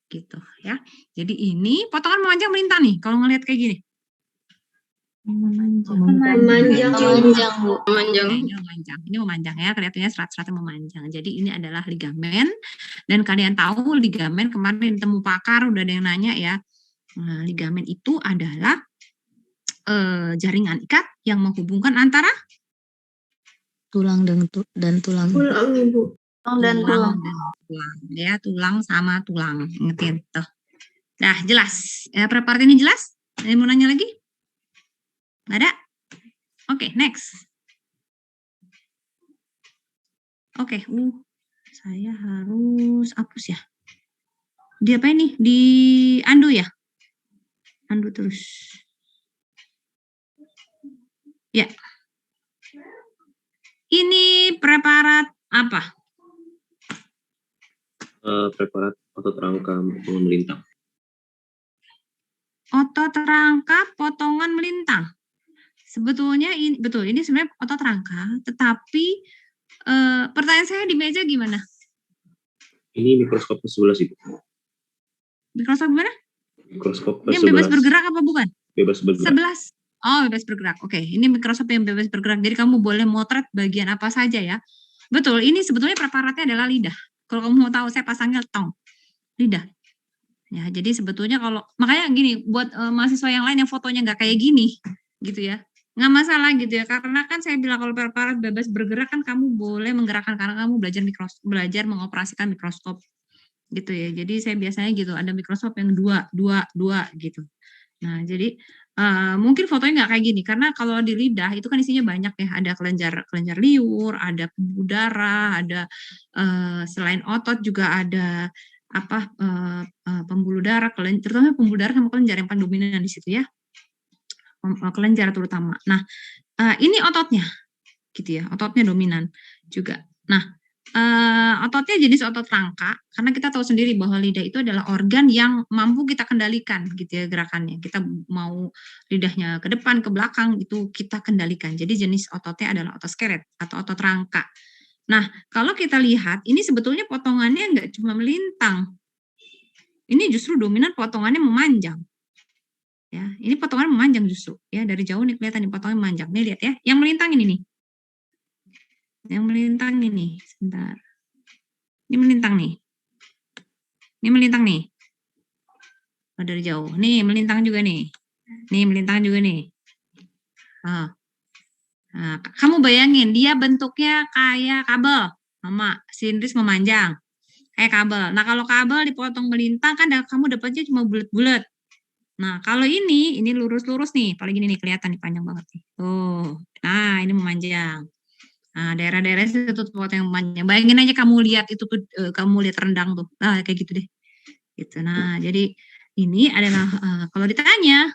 gitu ya. Jadi ini potongan memanjang melintang nih kalau ngelihat kayak gini. Memanjang, Bu. Memanjang. Ini memanjang ya, kelihatannya serat-seratnya memanjang. Jadi ini adalah ligamen, dan kalian tahu ligamen kemarin temu pakar udah ada yang nanya ya. Nah, ligamen itu adalah jaringan ikat yang menghubungkan antara tulang dan tulang. Tulang ya, tulang sama tulang. Ingetin tuh. Nah, jelas. Ya, preparat ini jelas? Ada yang mau nanya lagi? Nggak ada? Oke, next. Oke, saya harus hapus ya. Di apa ini? Di undo ya? Undo terus. Ya. Ini preparat apa? Preparat otot rangka potongan melintang. Otot rangka potongan melintang. Sebetulnya ini betul, ini sebenarnya otot rangka, tetapi pertanyaan saya di meja gimana? Ini mikroskop ke-11 itu. Mikroskop gimana? Mikroskop ke-11. Ini bebas bergerak apa bukan? Bebas bergerak. 11. Oh, bebas bergerak. Oke, ini mikroskop yang bebas bergerak. Jadi kamu boleh motret bagian apa saja ya. Betul, ini sebetulnya preparatnya adalah lidah. Kalau kamu mau tahu, saya pasangnya tong. Lidah. Ya, jadi sebetulnya kalau, makanya gini, buat mahasiswa yang lain yang fotonya nggak kayak gini, gitu ya. Nggak masalah gitu ya, karena kan saya bilang kalau preparat bebas bergerak kan kamu boleh menggerakkan, karena kamu belajar mengoperasikan mikroskop gitu ya. Jadi saya biasanya gitu, ada mikroskop yang dua gitu. Nah, jadi mungkin fotonya nggak kayak gini, karena kalau di lidah itu kan isinya banyak ya, ada kelenjar liur, ada pembuluh darah, ada selain otot juga ada pembuluh darah, terutama pembuluh darah sama kelenjar yang paling dominan di situ ya, kelenjar terutama. Nah, ini ototnya, gitu ya, ototnya dominan juga. Nah, ototnya jenis otot rangka, karena kita tahu sendiri bahwa lidah itu adalah organ yang mampu kita kendalikan gitu ya gerakannya. Kita mau lidahnya ke depan, ke belakang, itu kita kendalikan. Jadi jenis ototnya adalah otot skeret atau otot rangka. Nah, kalau kita lihat, ini sebetulnya potongannya nggak cuma melintang. Ini justru dominan potongannya memanjang. Ya, ini potongan memanjang justru. Ya, dari jauh nih kelihatan nih potongannya memanjang. Nih lihat ya, yang melintang ini nih. Yang melintang ini, sebentar. Ini melintang nih. Ini melintang nih. Oh, dari jauh. Nih, melintang juga nih. Nih, melintang juga nih. Nah, kamu bayangin, dia bentuknya kayak kabel. Mama, sindris memanjang. Kayak kabel. Nah, kalau kabel dipotong melintang, kan kamu dapatnya cuma bulat-bulat. Nah, kalau ini lurus-lurus nih. Paling gini nih, kelihatan nih, panjang banget nih. Tuh. Nah, ini memanjang. Nah, daerah-daerah itu potong yang memanjang. Bayangin aja kamu lihat itu tuh, kamu lihat rendang tuh. Nah, kayak gitu deh. Gitu. Nah, jadi ini adalah kalau ditanya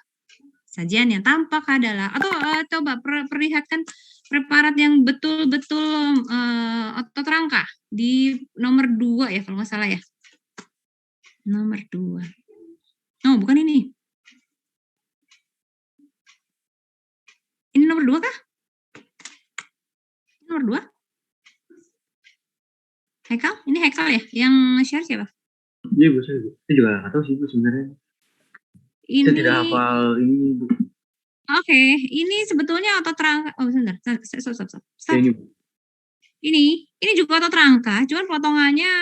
sajian yang tampak adalah, atau coba perlihatkan preparat yang betul-betul otot rangka di nomor 2 ya kalau nggak salah ya. Nomor 2. Oh, bukan ini. Ini nomor 2 kah? Nomor 2? Haikal? Ini Haikal ya? Yang share siapa? Iya, Bu. Saya juga nggak tahu sih, Bu, sebenarnya. Saya tidak hafal ini, Bu. Oke, ini sebetulnya otot rangka. Oh, sebentar. Stop. Ini juga otot rangka, cuman potongannya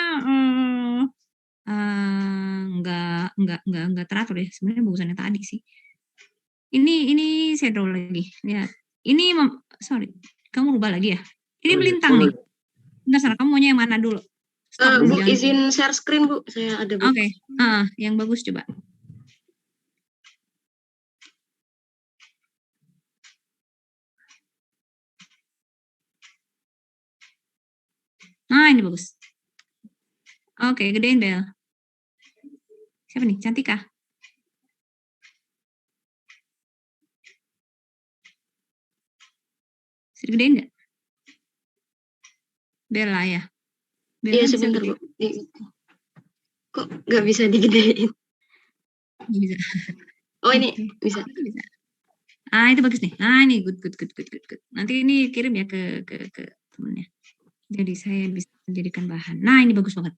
enggak teratur ya. Sebenarnya bagusan yang tadi sih. Ini saya draw lagi. Lihat. Ini sorry. Kamu rubah lagi ya? Ini melintang nih. Bentar, sana, kamu maunya yang mana dulu? Bu, izin share screen, Bu. Saya ada, Bu. Oke. Yang bagus coba. Nah, ini bagus. Oke, gedein Bel. Siapa nih? Cantika? Bisa digedein nggak? Bella ya? Iya, sebentar, Bu. Kok nggak bisa digedein? Bisa. Oh, ini bisa. Itu bagus nih. Ini good. Nanti ini kirim ya ke temennya. Jadi saya bisa menjadikan bahan. Nah, ini bagus banget.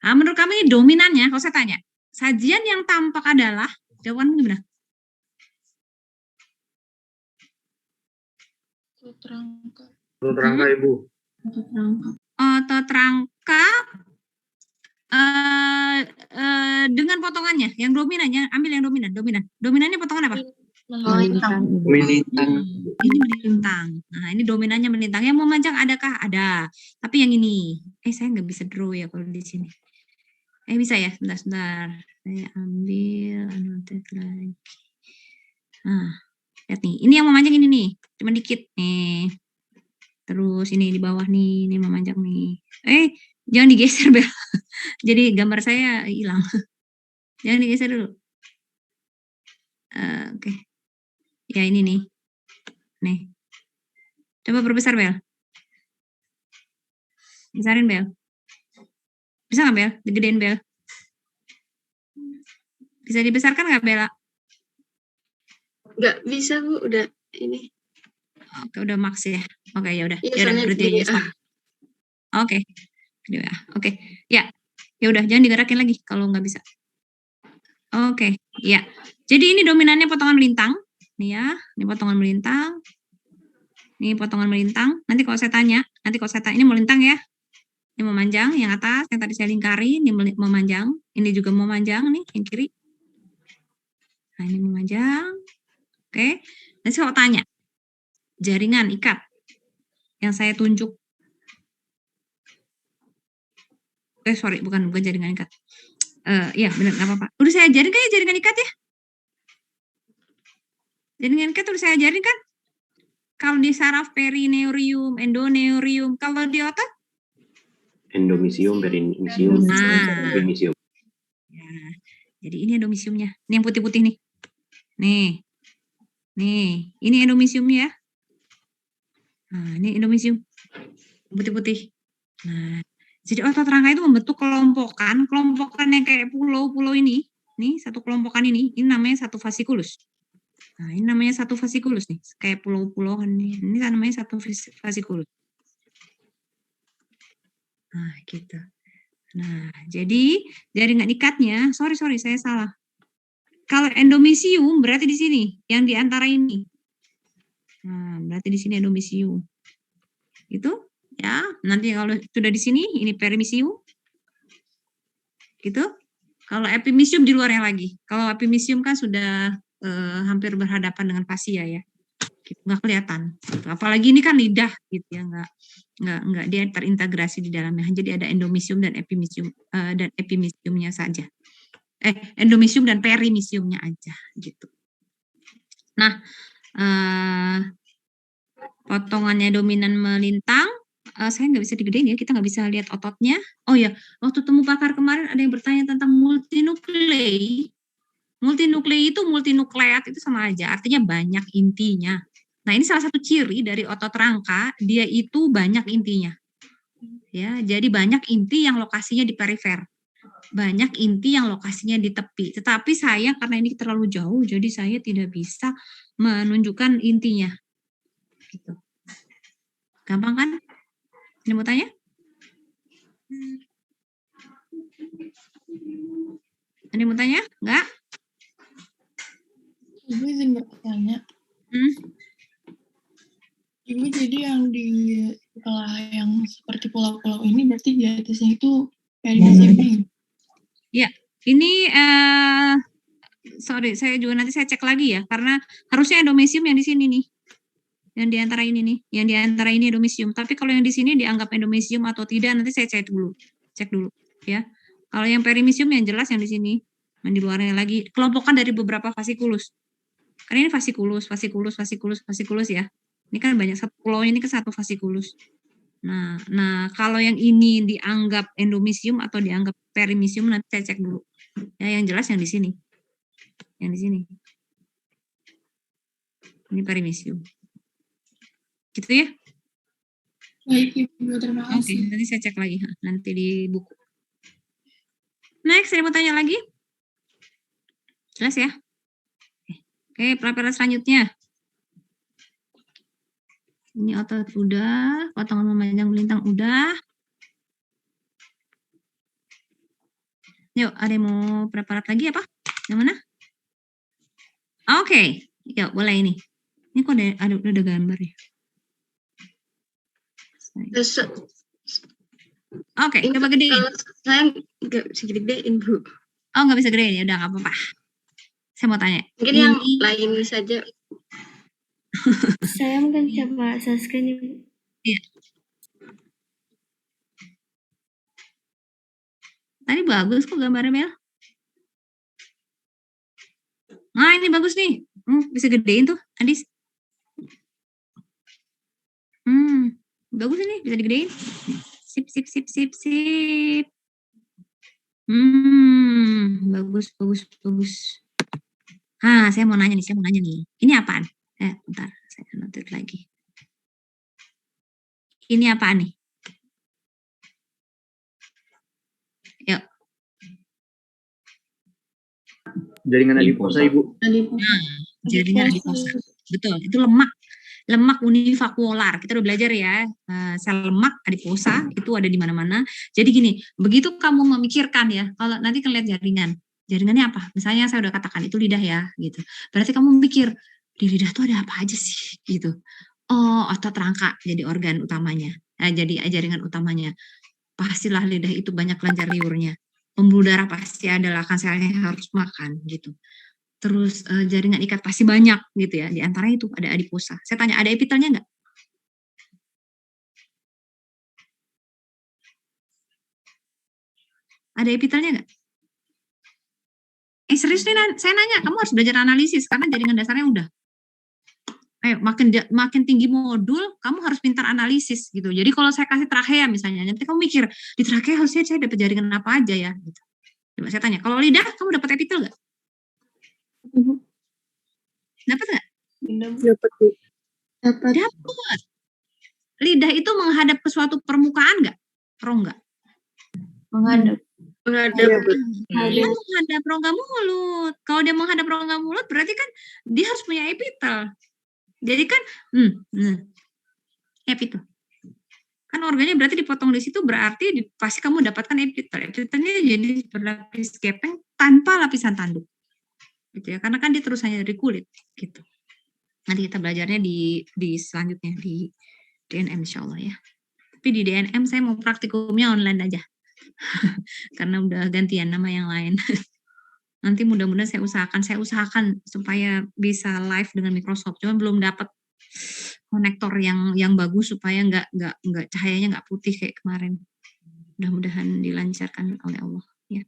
Nah, menurut kami ini dominannya, kalau saya tanya, sajian yang tampak adalah, jawaban gimana? Otot rangka. Otot rangka, Ibu. Otot rangka. Otot rangka dengan potongannya, yang dominannya, ambil yang dominan. Dominannya potongan apa? Melintang. Melintang. Ini melintang. Nah, ini dominannya melintang. Yang memanjang adakah? Ada. Tapi yang ini, saya nggak bisa draw ya kalau di sini. Bisa ya, sebentar. Saya ambil, annotate lagi. Nah, lihat nih. Ini yang memanjang ini nih, cuma dikit nih. Terus ini di bawah nih, ini memanjang nih. Jangan digeser, Bel. Jadi gambar saya hilang. Jangan digeser dulu. Oke. Ya ini nih. Nih. Coba perbesar, Bel. Besarin, Bel. Bisa nggak, Bel? Digedein, Bel. Bisa dibesarkan nggak, Bella? Nggak bisa, Bu. Udah ini. Oke, udah max ya. Oke, ya udah. Iya, Ya udah, soalnya berarti gini, aja stop. Oke. Oke. Ya. Ya udah, jangan digerakin lagi kalau nggak bisa. Oke, ya. Jadi ini dominannya potongan melintang. Nih ya, ini potongan melintang. Ini potongan melintang. Nanti kalau saya tanya, ini melintang ya. Ini memanjang, yang atas, yang tadi saya lingkari, ini memanjang. Ini juga memanjang nih, yang kiri. Nah, ini memanjang. Oke. Nanti saya mau tanya, jaringan ikat yang saya tunjuk. Sorry, bukan jaringan ikat. Iya, benar, nggak apa-apa. Udah saya ajarin kan ya jaringan ikat ya? Jaringan ikat udah saya ajarin kan? Kalau di saraf perineurium, endoneurium, kalau di otot? Endomisium, perimisium, epimisium. Ya, jadi ini endomisiumnya. Ini yang putih-putih nih. Nih, ini endomisiumnya ya. Nah, ini endomisium. Putih-putih. Nah, jadi otot rangka itu membentuk kelompokan yang kayak pulau-pulau ini. Nih, satu kelompokan ini namanya satu fasciculus. Nah, ini namanya satu fasciculus nih, kayak pulau-pulauan nih. Ini namanya satu fasciculus. Nah, gitu. Nah, jadi jaringan ikatnya, sorry, saya salah. Kalau endomisium berarti di sini, yang di antara ini. Nah, berarti di sini endomisium. Itu ya, nanti kalau sudah di sini, ini perimisium. Gitu. Kalau epimisium di luarnya lagi. Kalau epimisium kan sudah hampir berhadapan dengan fascia ya. Gitu, nggak kelihatan. Apalagi ini kan lidah gitu ya, nggak dia terintegrasi di dalamnya. Jadi ada endomisium dan epimisiumnya saja. Endomisium dan perimisiumnya aja gitu. Nah, potongannya dominan melintang. Saya nggak bisa digedein ya, kita nggak bisa lihat ototnya. Oh ya, waktu temu pakar kemarin ada yang bertanya tentang multinuklei. Multinuklei itu multinukleat itu sama aja, artinya banyak intinya. Nah, ini salah satu ciri dari otot rangka, dia itu banyak intinya. Ya, jadi banyak inti yang lokasinya di perifer. Banyak inti yang lokasinya di tepi. Tetapi saya karena ini terlalu jauh, jadi saya tidak bisa menunjukkan intinya. Gitu. Gampang kan? Ini mau tanya? Ada mau tanya? Enggak? Ibu izin bertanya. Ibu jadi yang di setelah yang seperti pulau-pulau ini berarti di atasnya itu perimisium. Ya, ini sorry, saya juga nanti saya cek lagi ya, karena harusnya endomisium yang di sini nih. Yang di antara ini nih, yang di antara ini endomisium. Tapi kalau yang di sini dianggap endomisium atau tidak, nanti saya cek dulu ya. Kalau yang perimisium yang jelas yang di sini, yang di luarnya lagi kelompokan dari beberapa fasciculus. Karena ini fasciculus ya. Ini kan banyak, satu pulau ini kan satu fasciculus. Nah, kalau yang ini dianggap endomisium atau dianggap perimisium nanti saya cek dulu. Ya, yang jelas yang di sini. Yang di sini. Ini perimisium. Gitu ya? Baik, Ibu, terima kasih. Oke, nanti saya cek lagi nanti di buku. Next, ada mau tanya lagi? Jelas ya? Oke, pelajaran selanjutnya. Ini otot udah, potongan memanjang melintang udah. Yuk, ada yang mau preparat lagi apa? Yang mana? Oke, yuk boleh ini. Ini kok ada gambar ya? Oke, coba gedein. Kalau saya nggak bisa gedein, Bu. Oh, nggak bisa gedein ya, udah nggak apa-apa. Saya mau tanya. Mungkin yang lain saja. Saya mungkin coba share screen, Ibu. Iya. Tadi bagus kok gambarnya, Mel. Nah, ini bagus nih. Bisa gedein tuh, Andis. Bagus ini, bisa digedein. Sip. Bagus. Saya mau nanya nih. Ini apaan? Bentar, saya notit lagi. Ini apaan nih? Yuk. Jaringan adiposa, Ibu. Jaringan adiposa. Betul, itu lemak univakuolar. Kita udah belajar ya, sel lemak adiposa itu ada di mana-mana. Jadi gini, begitu kamu memikirkan ya, kalau nanti kan lihat jaringannya apa? Misalnya saya udah katakan itu lidah ya, gitu. Berarti kamu mikir di lidah tuh ada apa aja sih, gitu. Oh, otot rangka jadi organ utamanya, jadi jaringan utamanya. Pastilah lidah itu banyak kelenjar liurnya. Pembuluh darah pasti adalah kan selnya harus makan, gitu. Terus jaringan ikat pasti banyak gitu ya. Di antara itu ada adiposa. Saya tanya, ada epitelnya nggak? Ada epitelnya nggak? Serius nih, saya nanya, kamu harus belajar analisis karena jaringan dasarnya udah. Ayo, makin tinggi modul, kamu harus pintar analisis gitu. Jadi kalau saya kasih trakea misalnya, nanti kamu mikir di trakea harusnya saya dapat jaringan apa aja ya. Gitu. Coba saya tanya, kalau lidah kamu dapat epitel nggak? Dapat nggak? Dapat. Lidah itu menghadap ke suatu permukaan nggak? Rongga? Menghadap. Dia menghadap rongga mulut. Kalau dia menghadap rongga mulut, berarti kan dia harus punya epitel. Jadi kan, epitel. Kan organnya berarti dipotong di situ, berarti pasti kamu dapatkan epitel. Epitelnya jadi berlapis gepeng tanpa lapisan tanduk. Gitu ya, karena kan dia terus hanya dari kulit. Gitu. Nanti kita belajarnya di selanjutnya, di DNM insya Allah ya. Tapi di DNM saya mau praktikumnya online aja. Karena udah gantian nama yang lain. Nanti mudah-mudahan saya usahakan supaya bisa live dengan Microsoft. Cuman belum dapat konektor yang bagus supaya nggak cahayanya nggak putih kayak kemarin. Mudah-mudahan dilancarkan oleh Allah ya.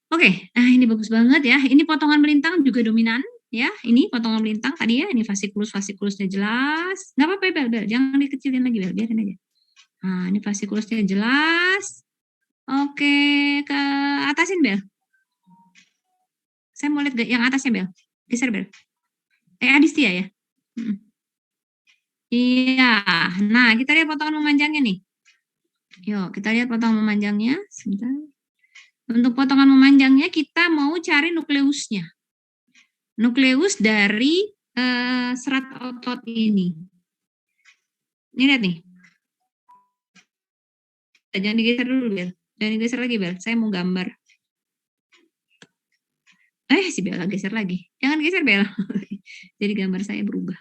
Oke, ini bagus banget ya. Ini potongan melintang juga dominan ya. Ini potongan melintang tadi ya. Ini fasikulusnya jelas. Nggak apa-apa Bel, jangan dikecilin lagi Bel, biarin aja. Nah, ini fasikulusnya jelas. Oke, ke atasin Bel. Saya mau lihat yang atasnya Bel. Geser Bel. Adistia ya. Iya. Nah, kita lihat potongan memanjangnya nih. Yuk, kita lihat potongan memanjangnya. Sebentar. Untuk potongan memanjangnya kita mau cari nukleusnya. Nukleus dari serat otot ini. Ini lihat nih. Jangan digeser dulu Bel. Jangan digeser lagi Bel. Saya mau gambar. Si Bella geser lagi. Jangan geser Bel. Jadi gambar saya berubah.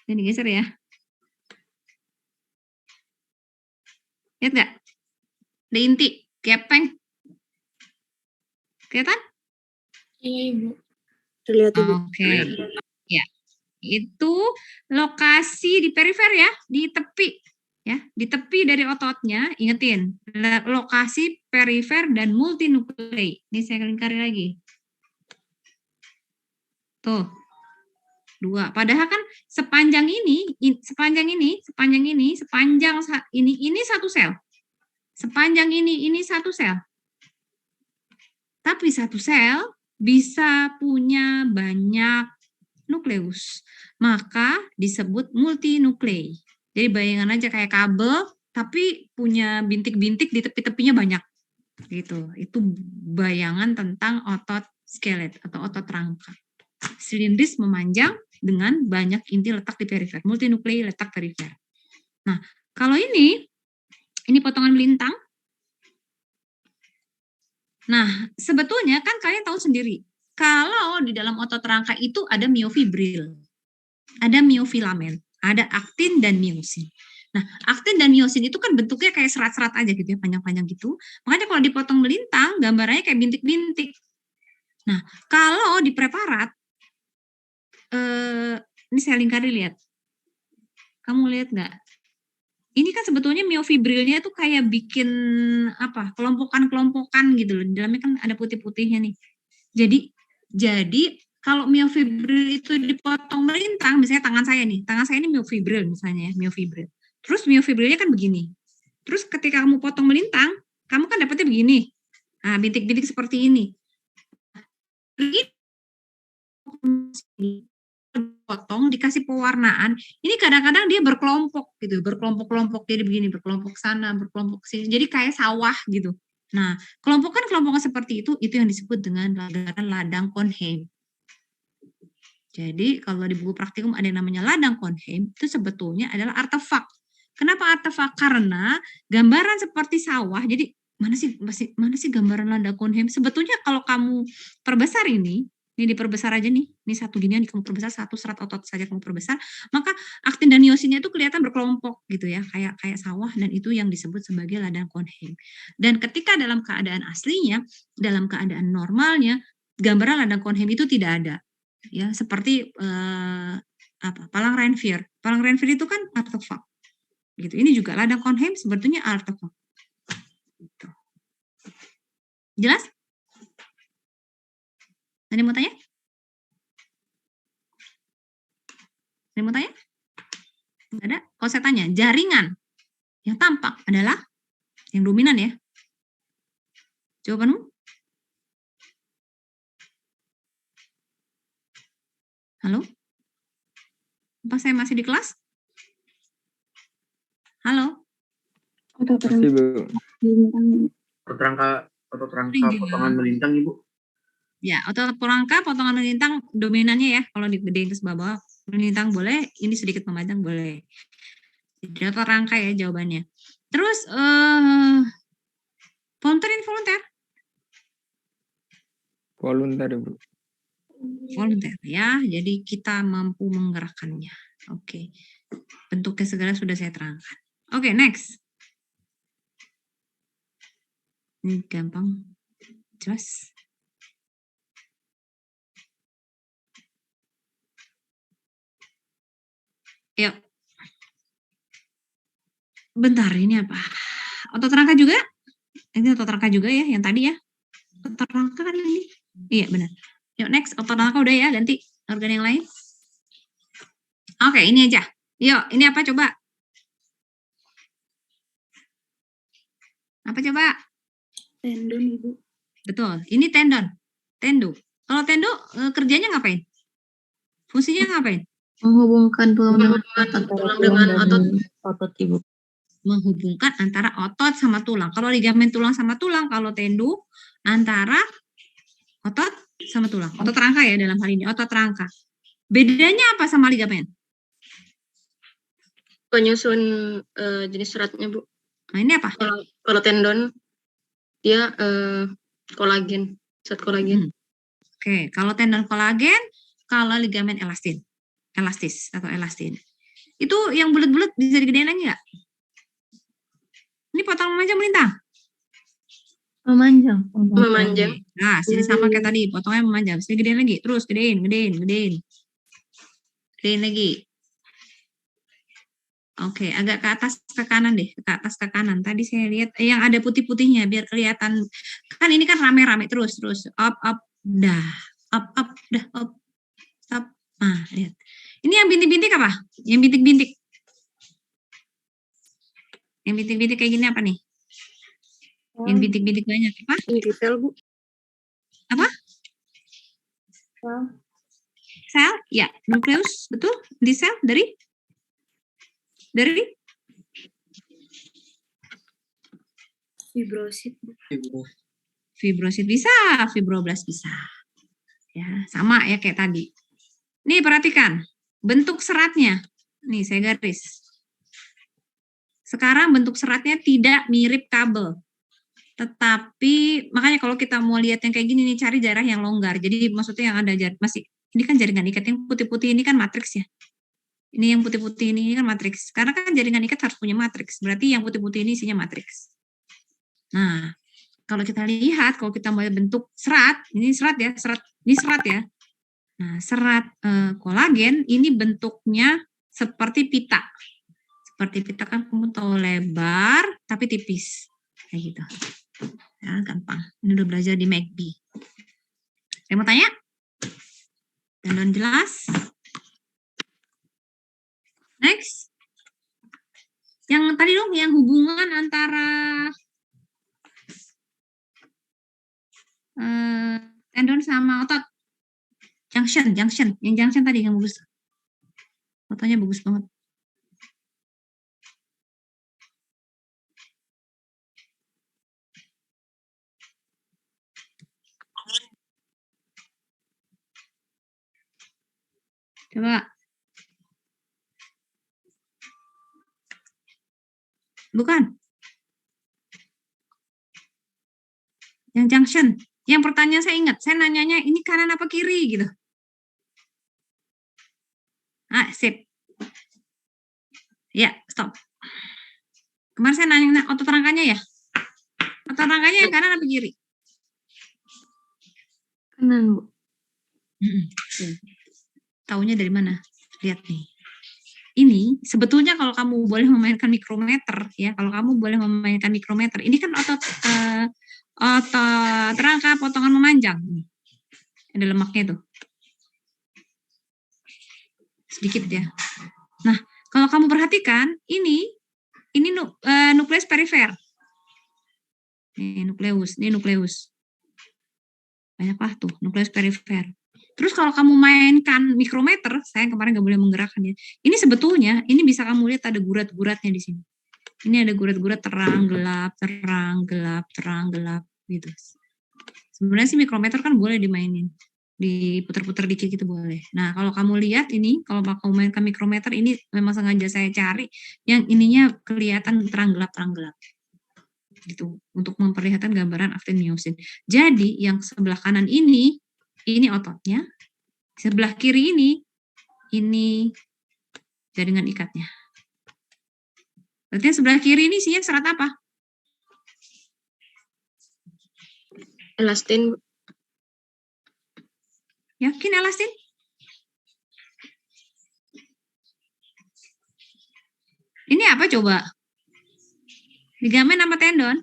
Ini geser ya. Lihat nggak? Ada inti, gepeng. Kelihatan? Iya, Ibu. Terlihat, Ibu. Oke. Ya. Itu lokasi di perifer ya, di tepi. Ya, di tepi dari ototnya, ingetin, lokasi perifer dan multinuklei. Ini saya lingkari lagi. Tuh. 2. Padahal kan sepanjang ini satu sel. Sepanjang ini satu sel. Tapi satu sel bisa punya banyak nukleus. Maka disebut multinuklei. Jadi bayangan aja kayak kabel, tapi punya bintik-bintik di tepi-tepinya banyak. Gitu. Itu bayangan tentang otot skelet atau otot rangka. Silindris memanjang dengan banyak inti letak di perifer. Multinuklei letak perifer. Nah, kalau ini Ini potongan melintang. Nah, sebetulnya kan kalian tahu sendiri, kalau di dalam otot rangka itu ada miofibril, ada miofilamen, ada aktin dan miosin. Nah, aktin dan miosin itu kan bentuknya kayak serat-serat aja gitu ya, panjang-panjang gitu. Makanya kalau dipotong melintang, gambarannya kayak bintik-bintik. Nah, kalau di preparat, ini saya lingkari, lihat. Kamu lihat nggak? Ini kan sebetulnya miofibrilnya tuh kayak bikin apa? Kelompokan-kelompokan gitu loh. Di dalamnya kan ada putih-putihnya nih. Jadi kalau miofibril itu dipotong melintang, misalnya tangan saya ini miofibril misalnya ya, miofibril. Terus miofibrilnya kan begini. Terus ketika kamu potong melintang, kamu kan dapetnya begini. Nah, bintik-bintik seperti ini. Potong dikasih pewarnaan, ini kadang-kadang dia berkelompok gitu, berkelompok-kelompok, jadi begini, berkelompok sana, berkelompok sini, jadi kayak sawah gitu. Nah, kelompokan seperti itu yang disebut dengan ladang Cohnheim. Jadi kalau di buku praktikum ada yang namanya ladang Cohnheim, itu sebetulnya adalah artefak. Kenapa artefak? Karena gambaran seperti sawah, jadi mana sih gambaran ladang Cohnheim? Sebetulnya kalau kamu perbesar ini diperbesar aja nih, ini satu ginian kamu perbesar, satu serat otot saja kamu perbesar, maka aktin dan miosinnya itu kelihatan berkelompok gitu ya, kayak sawah, dan itu yang disebut sebagai ladang Cohnheim. Dan ketika dalam keadaan aslinya, dalam keadaan normalnya, gambaran ladang Cohnheim itu tidak ada. Ya, seperti palang Renvier. Palang Renvier itu kan artefak. Gitu. Ini juga ladang Cohnheim sebetulnya artefak. Gitu. Jelas? Ada yang mau tanya? Ada yang mau tanya? Nggak ada? Kalau saya tanya, jaringan yang tampak adalah yang dominan ya. Jawabanmu? Halo? Apa saya masih di kelas? Halo? Masih, Bu. Otot rangka potongan melintang, Ibu. Ya, otot rangka potongan melintang dominannya ya. Kalau digedein ke bawah melintang boleh, ini sedikit memanjang boleh. Jadi otot rangka ya jawabannya. Terus volunteer involunteer? Volunteer, Bu. Volunteer ya. Jadi kita mampu menggerakkannya. Oke. Bentuknya segala sudah saya terangkan. Oke, next. Ini gampang. Jelas. Yuk. Bentar, ini apa? Otot rangka juga? Ini otot rangka juga ya, yang tadi ya. Otot rangka kan ini? Iya, benar. Yuk, next. Otot rangka udah ya, ganti organ yang lain. Oke, ini aja. Yuk, ini apa coba? Apa coba? Tendon, Ibu. Betul, ini tendon. Tendo. Kalau tendo kerjanya ngapain? Fungsinya ngapain? Menghubungkan tulang dengan otot, Ibu. Menghubungkan antara otot sama tulang. Kalau ligamen tulang sama tulang, kalau tendo antara otot sama tulang. Otot rangka ya dalam hal ini, otot rangka. Bedanya apa sama ligamen? Penyusun jenis seratnya, Bu. Nah, ini apa? Kalau tendon dia kolagen, serat kolagen. Oke, kalau tendon kolagen, kalau ligamen elastis atau elastin. Itu yang bulat-bulat bisa digedein lagi nggak? Ini potong memanjang melintang? Memanjang. Nah, sini sama kayak tadi, potongnya memanjang. Sini gedein lagi, terus gedein. Gedein lagi. Oke, agak ke atas ke kanan deh, ke atas ke kanan. Tadi saya lihat yang ada putih-putihnya biar kelihatan. Kan ini kan rame-rame terus. Up, dah. Up, dah, up. Stop. Nah, lihat. Ini yang bintik-bintik apa? Yang bintik-bintik. Yang bintik-bintik kayak gini apa nih? Yang bintik-bintik banyak apa? Ini di sel, Bu. Apa? Sel? Ya, nukleus, betul. Di sel dari fibrosit bisa, fibroblast bisa. Ya, sama ya kayak tadi. Nih perhatikan, bentuk seratnya. Nih saya garis. Sekarang bentuk seratnya tidak mirip kabel. Tetapi makanya kalau kita mau lihat yang kayak gini nih, cari daerah yang longgar. Jadi maksudnya yang ada masih ini kan jaringan ikat, yang putih-putih ini kan matriks ya. Ini yang putih-putih ini kan matriks. Karena kan jaringan ikat harus punya matriks. Berarti yang putih-putih ini isinya matriks. Nah, kalau kita lihat, kalau kita mau bentuk serat, ini serat ya, ini serat ya. Nah, serat kolagen ini bentuknya seperti pita. Seperti pita kan kamu tahu, lebar tapi tipis. Kayak gitu. Ya, gampang. Ini udah belajar di McB. Saya mau tanya? Tendon jelas? Next. Yang tadi dong, yang hubungan antara tendon sama otot. Junction. Yang junction tadi yang bagus. Fotonya bagus banget. Coba. Bukan. Yang junction. Yang pertanyaan saya ingat, saya nanyanya ini kanan apa kiri gitu. Sip. Ya, stop. Kemarin saya nanya otot rangkanya ya. Otot rangkanya yang kanan apa kiri? Kanan, Bu. Taunya dari mana? Lihat nih. Ini sebetulnya kalau kamu boleh memainkan mikrometer ya, kalau kamu boleh memainkan mikrometer, ini kan otot rangka potongan memanjang. Ada lemaknya tuh. Sedikit ya. Nah, kalau kamu perhatikan, ini nukleus perifer. Ini nukleus. Banyak lah tuh, nukleus perifer. Terus kalau kamu mainkan mikrometer, saya kemarin nggak boleh menggerakkannya. Ini sebetulnya, ini bisa kamu lihat ada gurat-guratnya di sini. Ini ada gurat-gurat terang, gelap, gitu. Sebenarnya sih mikrometer kan boleh dimainin. Diputar-putar dikit gitu boleh. Nah, kalau kamu lihat ini, kalau kamu mainkan mikrometer, ini memang sengaja saya cari, yang ininya kelihatan terang gelap. Gitu, untuk memperlihatkan gambaran aktin miosin. Jadi, yang sebelah kanan ini ototnya, sebelah kiri ini jaringan ikatnya. Berarti sebelah kiri ini isinya serat apa? Elastin. Yakin elastin? Ini apa coba? Ligamen apa tendon?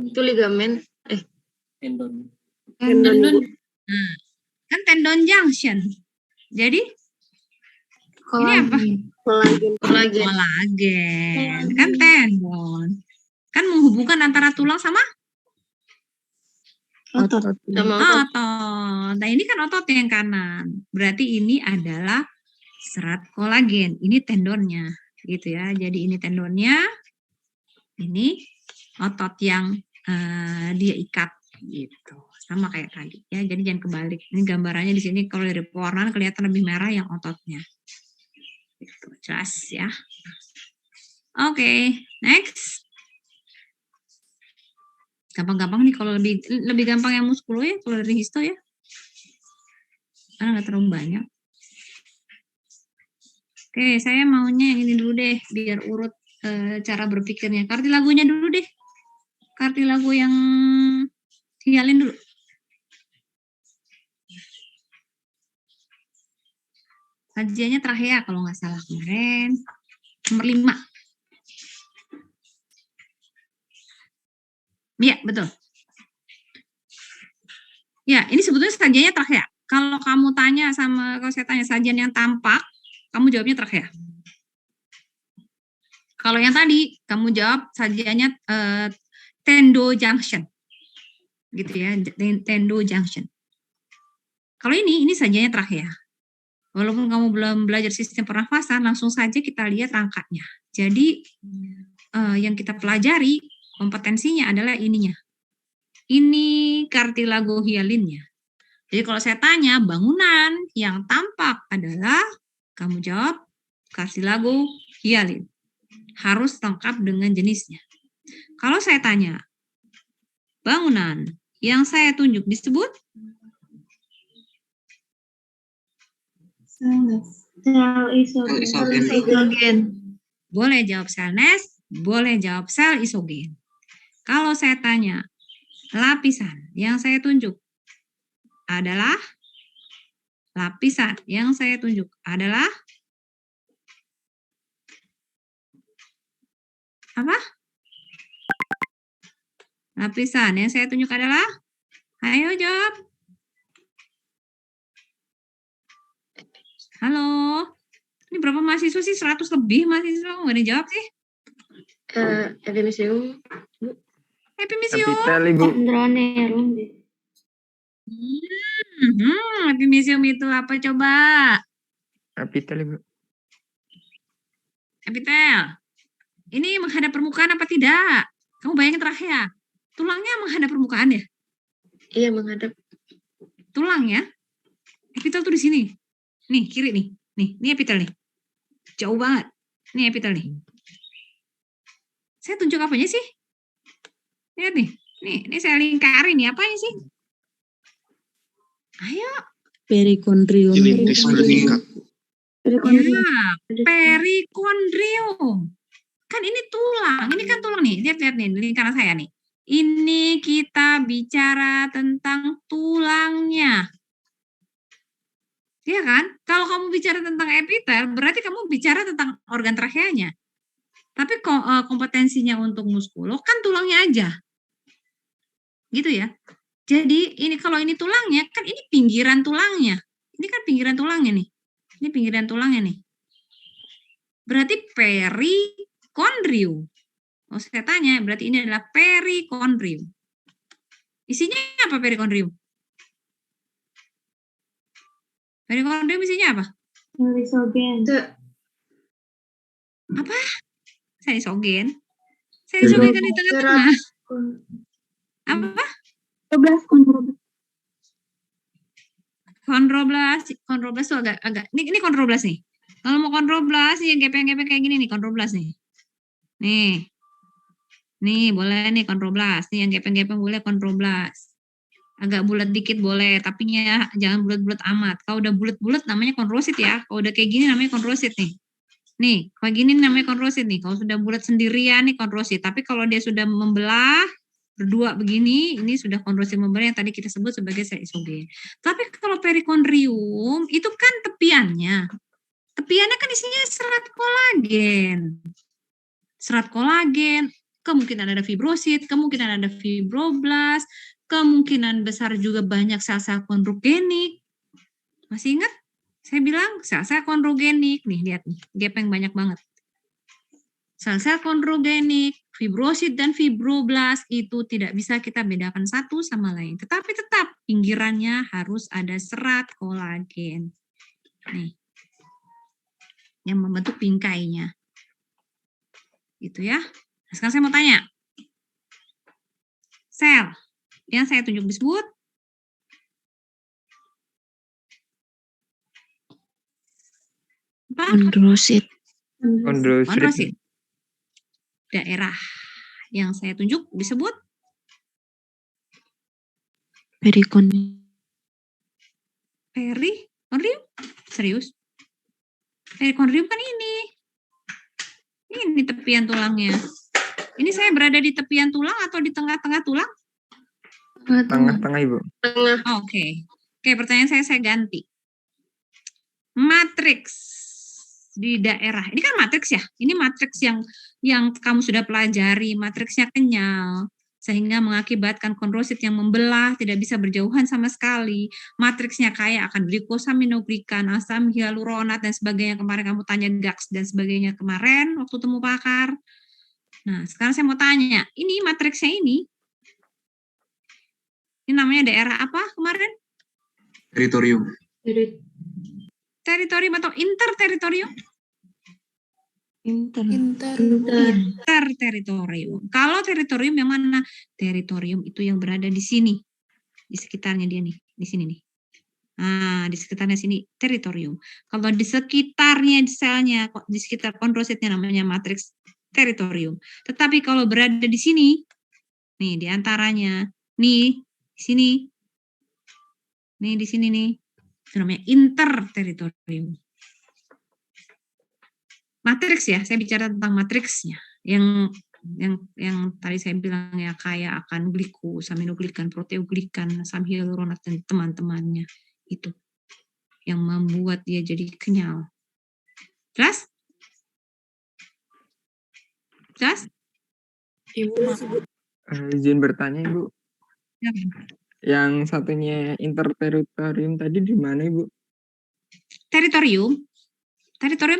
Itu ligamen. Tendon. Tendon. Nah, kan tendon junction. Jadi ini apa? Kolagen. Kan tendon. Kan menghubungkan antara tulang sama otot. Nah, ini kan otot yang kanan. Berarti ini adalah serat kolagen. Ini tendonnya, gitu ya. Jadi ini tendonnya. Ini otot yang dia ikat, gitu. Sama kayak tadi ya. Jadi jangan kebalik. Ini gambarannya di sini kalau dari pewarnaan kelihatan lebih merah yang ototnya. Gitu, jelas ya. Oke, next. Gampang-gampang nih, kalau lebih gampang yang muskulo ya, kalau dari histo ya. Karena nggak terlalu banyak. Oke, saya maunya yang ini dulu deh, biar urut cara berpikirnya. Kartilagonya dulu deh. Kartilago yang hialin dulu. Sajiannya trachea kalau nggak salah kemarin. Nomor 5. Iya, betul. Ya, ini sebetulnya sajiannya trachea. Kalau saya tanya sajian yang tampak, kamu jawabnya trachea. Kalau yang tadi, kamu jawab sajiannya tendo junction. Gitu ya, tendo junction. Kalau ini sajiannya trachea. Walaupun kamu belum belajar sistem pernafasan, langsung saja kita lihat rangkanya. Jadi, yang kita pelajari, kompetensinya adalah ininya. Ini kartilago hialinnya. Jadi kalau saya tanya, bangunan yang tampak adalah, kamu jawab kartilago hialin. harus lengkap dengan jenisnya. Kalau saya tanya, bangunan yang saya tunjuk disebut Sel isogen. boleh jawab sel nest, boleh jawab sel isogen. Kalau saya tanya, lapisan yang saya tunjuk adalah lapisan yang saya tunjuk adalah apa? Lapisan yang saya tunjuk adalah, ayo jawab. Halo, ini berapa mahasiswa sih? 100 lebih mahasiswa, nggak ada yang jawab sih. Epimisium. Epimisium. Epitel, Ibu. Epimisium itu apa coba? Epitel, Ibu. Epitel. Ini menghadap permukaan apa tidak? Kamu bayangin trachea. Tulangnya menghadap permukaan ya? Iya, menghadap. Tulang ya. Epitel tuh di sini. Nih, kiri nih. Ini epitel nih. Jauh banget. Ini epitel nih. Saya tunjuk apanya sih? Lihat nih. Ini saya lingkarin nih. Apanya sih? Ayo. Perikondrium. Ya, perikondrium. Kan ini tulang. Ini kan tulang nih. Lihat nih lingkaran saya nih. Ini kita bicara tentang tulangnya. Iya kan? Kalau kamu bicara tentang epitel, berarti kamu bicara tentang organ tracheanya. Tapi kompetensinya untuk muskulo kan tulangnya aja. Gitu ya. Jadi ini kalau ini tulangnya, kan ini pinggiran tulangnya. Ini kan pinggiran tulangnya nih. Ini pinggiran tulangnya nih. Berarti perikondrium. Oh, saya tanya, berarti ini adalah perikondrium. Isinya apa perikondrium? Perikondrium isinya apa? Isogen. Apa? Selisogen. Selisogen kan di tengah-tengah. Apa? Kondroblas tuh agak ini kondroblas nih. Kalau mau kondroblas yang gepeng-gepeng kayak gini nih kondroblas nih. Nih boleh nih kondroblas. Nih yang gepeng-gepeng boleh kondroblas. Agak bulat dikit boleh, tapi jangan bulat-bulat amat. Kalau udah bulat-bulat namanya kondrosit ya. Kalau udah kayak gini namanya kondrosit nih. Nih, kayak gini namanya kondrosit nih. Kalau sudah bulat sendirian nih kondrosit. Tapi kalau dia sudah membelah berdua begini, ini sudah kondrosit membelah yang tadi kita sebut sebagai sel isogen. Tapi kalau perikondrium itu kan tepiannya. Tepiannya kan isinya serat kolagen. Serat kolagen, kemungkinan ada fibrosit, kemungkinan ada fibroblas, kemungkinan besar juga banyak sel-sel kondrogenik. Masih ingat? Saya bilang sel-sel kondrogenik. Nih, lihat nih, gepeng banyak banget. Sel-sel kondrogenik, fibrosit dan fibroblas itu tidak bisa kita bedakan satu sama lain. Tetapi tetap pinggirannya harus ada serat kolagen. Nih. Yang membentuk bingkainya. Gitu ya. Nah, sekarang saya mau tanya. Sel yang saya tunjuk disebut apa? Kondrosit. Kondrosit. Daerah yang saya tunjuk disebut Perikondrium. perikondrium. Serius? Perikondrium kan ini. Ini tepian tulangnya. Ini saya berada di tepian tulang atau di tengah-tengah tulang? Tengah-tengah, Ibu. Tengah. Oke, pertanyaan saya ganti. Matriks di daerah. Ini kan matriks ya. Ini matriks yang kamu sudah pelajari. Matriksnya kenyal sehingga mengakibatkan kondrosit yang membelah, tidak bisa berjauhan sama sekali. Matriksnya kaya akan glikosaminoglikan, asam hyaluronat dan sebagainya. Kemarin kamu tanya GAX dan sebagainya kemarin waktu temu pakar. Nah, sekarang saya mau tanya, ini matriksnya ini namanya daerah apa kemarin? Teritorium. Teritorium atau interteritorium? Interteritorium. Kalau teritorium yang mana? Teritorium itu yang berada di sini. Di sekitarnya dia nih. Di sini nih. Nah, di sekitarnya sini teritorium. Kalau di sekitarnya selnya, di sekitar kondrositnya namanya matriks teritorium. Tetapi kalau berada di sini, nih di antaranya, nih di sini, nih di sini nih, itu namanya interteritorium. Matriks ya, saya bicara tentang matriksnya, yang tadi saya bilang ya, kaya akan aminoglikan, proteoglikan, asam hyaluronat dan teman-temannya itu yang membuat dia jadi kenyal. Jelas? Jelas? Ibu, Izin bertanya Ibu, Ya. yang satunya interteritorium tadi di mana Ibu? Teritorium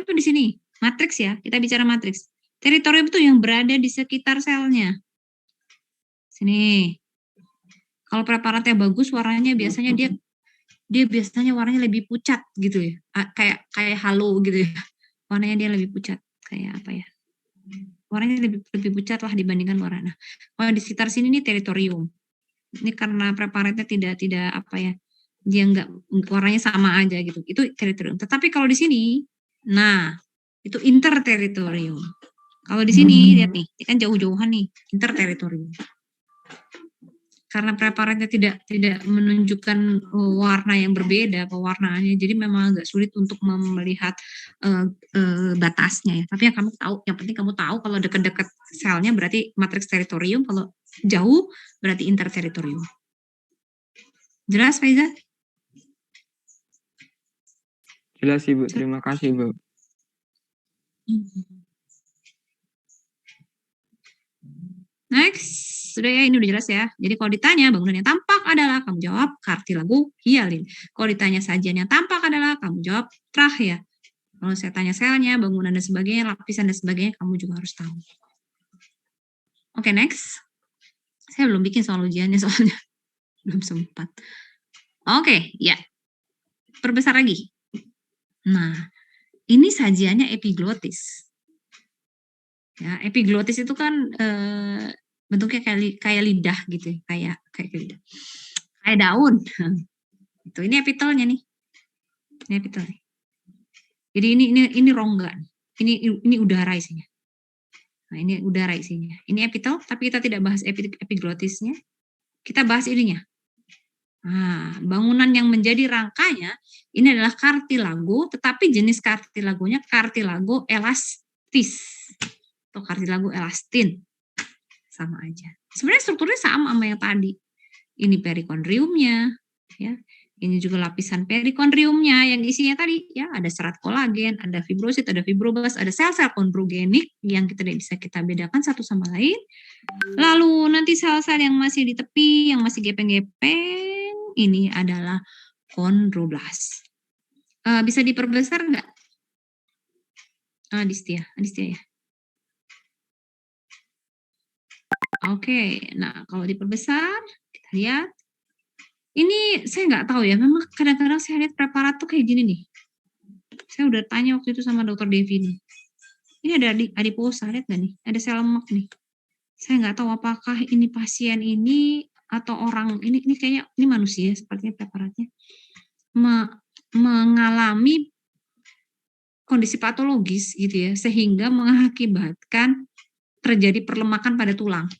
itu di sini. Matriks ya, kita bicara matriks. Teritorium itu yang berada di sekitar selnya. Sini. Kalau preparatnya bagus, warnanya biasanya dia biasanya warnanya lebih pucat gitu ya. Kayak halo gitu ya. Warnanya dia lebih pucat. Kayak apa ya? Warnanya lebih pucat lah dibandingkan warna. Nah, kalau di sekitar sini nih teritorium. Ini karena preparatnya tidak apa ya? Dia enggak warnanya sama aja gitu. Itu teritorium. Tetapi kalau di sini, nah, itu interteritorium. Kalau di sini lihat nih, ini kan jauh-jauhan nih, interteritorium. Karena preparatnya tidak menunjukkan warna yang berbeda pewarnaannya, jadi memang agak sulit untuk melihat batasnya ya. Tapi yang penting kamu tahu kalau dekat-dekat selnya berarti matriks teritorium, kalau jauh berarti interteritorium. Jelas, Faiza? Jelas Ibu, terima kasih Ibu. Next, sudah ya, ini udah jelas ya. Jadi kalau ditanya bangunan yang tampak adalah, kamu jawab kartilago hialin. Kalau ditanya sajian yang tampak adalah, kamu jawab trachea. Kalau saya tanya selnya, bangunan dan sebagainya, lapisan dan sebagainya, kamu juga harus tahu. Oke, next. Saya belum bikin soal ujiannya soalnya. Belum sempat. Oke, ya. Perbesar lagi. Nah, ini sajiannya epiglotis. Ya, epiglotis itu kan bentuknya kayak lidah gitu ya, kayak lidah. Kayak daun. Itu ini epitelnya nih. Ini epitelnya. Jadi ini rongga. Ini udara isinya. Nah, ini udara isinya. Ini epitel, tapi kita tidak bahas epiglotisnya. Kita bahas ininya. Nah, bangunan yang menjadi rangkanya ini adalah kartilago, tetapi jenis kartilagonya kartilago elastis atau kartilago elastin. Sama aja. Sebenarnya strukturnya sama yang tadi. Ini perikondriumnya, ya. Ini juga lapisan perikondriumnya yang isinya tadi, ya, ada serat kolagen, ada fibrosit, ada fibroblas, ada sel-sel kondrogenik yang tidak bisa kita bedakan satu sama lain. Lalu nanti sel-sel yang masih di tepi, yang masih gepeng-gepeng, ini adalah kondroblas. Bisa diperbesar nggak? Adistia ya. Oke, nah kalau diperbesar, kita lihat. Ini saya nggak tahu ya, memang kadang-kadang saya lihat preparat tuh kayak gini nih. Saya udah tanya waktu itu sama dokter Devi nih. Ini ada adiposa, lihat nggak nih? Ada sel lemak nih. Saya nggak tahu apakah ini pasien ini atau orang ini kayaknya ini manusia sepertinya preparatnya mengalami kondisi patologis gitu ya, sehingga mengakibatkan terjadi perlemakan pada tulang.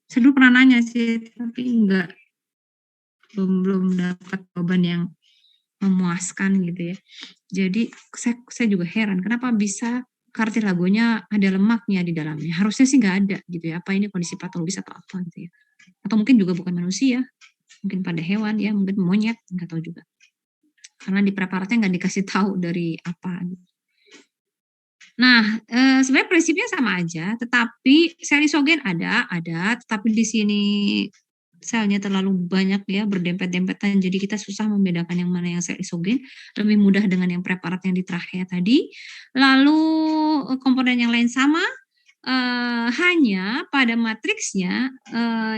Saya dulu pernah nanya sih, tapi belum dapat jawaban yang memuaskan gitu ya. Jadi saya juga heran kenapa bisa kartilagonya ada lemaknya di dalamnya. Harusnya sih nggak ada gitu ya. Apa ini kondisi patologis atau apa gitu ya. Atau mungkin juga bukan manusia, mungkin pada hewan ya, mungkin monyet, nggak tahu juga. Karena di preparatnya nggak dikasih tahu dari apa. Nah, sebenarnya prinsipnya sama aja, tetapi sel isogen ada, tetapi di sini selnya terlalu banyak ya, berdempet-dempetan, jadi kita susah membedakan yang mana yang sel isogen, lebih mudah dengan yang preparat yang di trachea tadi. Lalu komponen yang lain sama, hanya pada matriksnya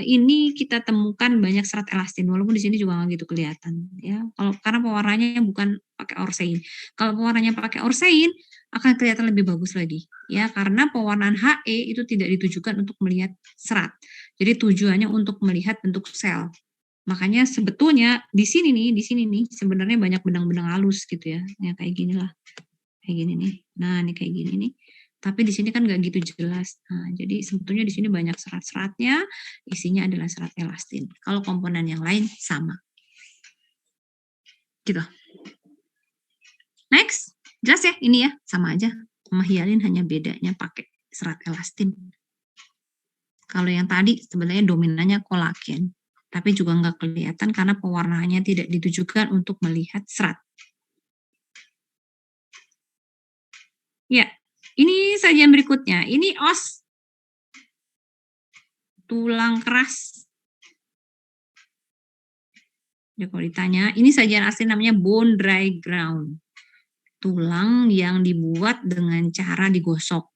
ini kita temukan banyak serat elastin, walaupun di sini juga nggak gitu kelihatan ya. Karena pewarnanya bukan pakai orsein. Kalau pewarnanya pakai orsein akan kelihatan lebih bagus lagi ya, karena pewarnaan HE itu tidak ditujukan untuk melihat serat. Jadi tujuannya untuk melihat bentuk sel. Makanya sebetulnya di sini nih sebenarnya banyak benang-benang halus gitu ya. Ya kayak gini lah. Kayak gini nih. Nah, ini kayak gini nih. Tapi di sini kan nggak gitu jelas. Nah, jadi sebetulnya di sini banyak serat-seratnya, isinya adalah serat elastin. Kalau komponen yang lain sama. Gitu. Next. Jelas ya? Ini ya, sama aja. Sama hialin hanya bedanya pakai serat elastin. Kalau yang tadi sebenarnya dominannya kolagen. Tapi juga nggak kelihatan karena pewarnaannya tidak ditujukan untuk melihat serat. Ya, ini sajian berikutnya. Ini os. Tulang keras. Ya, kalau ditanya, ini sajian asli namanya bone dry ground. Tulang yang dibuat dengan cara digosok.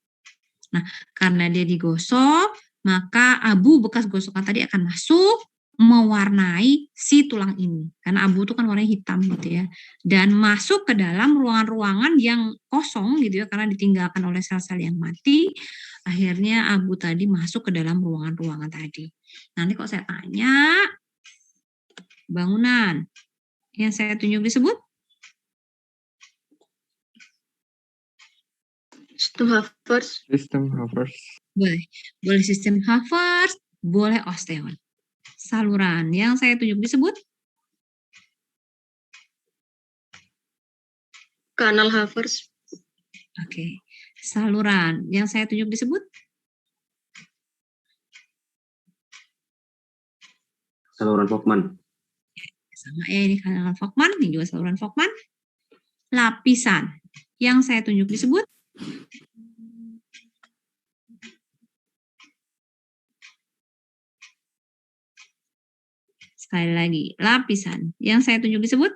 Nah, karena dia digosok, maka abu bekas gosokan tadi akan masuk mewarnai si tulang ini. Karena abu itu kan warnanya hitam gitu ya. Dan masuk ke dalam ruangan-ruangan yang kosong gitu ya, karena ditinggalkan oleh sel-sel yang mati. Akhirnya abu tadi masuk ke dalam ruangan-ruangan tadi. Nanti kok saya tanya, bangunan yang saya tunjuk disebut? Sistem Havertz. Sistem Havertz. Boleh. Boleh sistem Havertz, boleh osteon. Saluran yang saya tunjuk disebut? Kanal Havertz. Oke. Saluran yang saya tunjuk disebut? Saluran Volkmann. Sama ya, ini saluran Volkmann, ini juga saluran Volkmann. Lapisan yang saya tunjuk disebut? Sekali lagi, lapisan yang saya tunjuk disebut?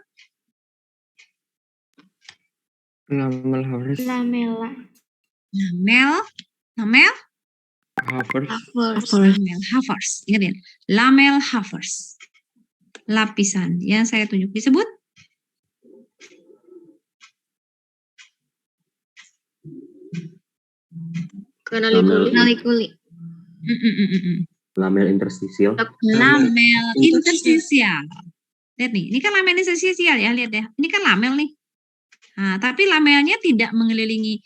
Lamel Havertz. Lamela. Lamel Havertz. Lamel Havertz. Ingat ya, lamel Havertz. Lapisan yang saya tunjuk disebut? Kanalikuli. Lamel interstisial. Lamel interstisial. Lihat nih, ini kan lamel interstisial ya, lihat ya. Ini kan lamel nih. Nah, tapi lamelnya tidak mengelilingi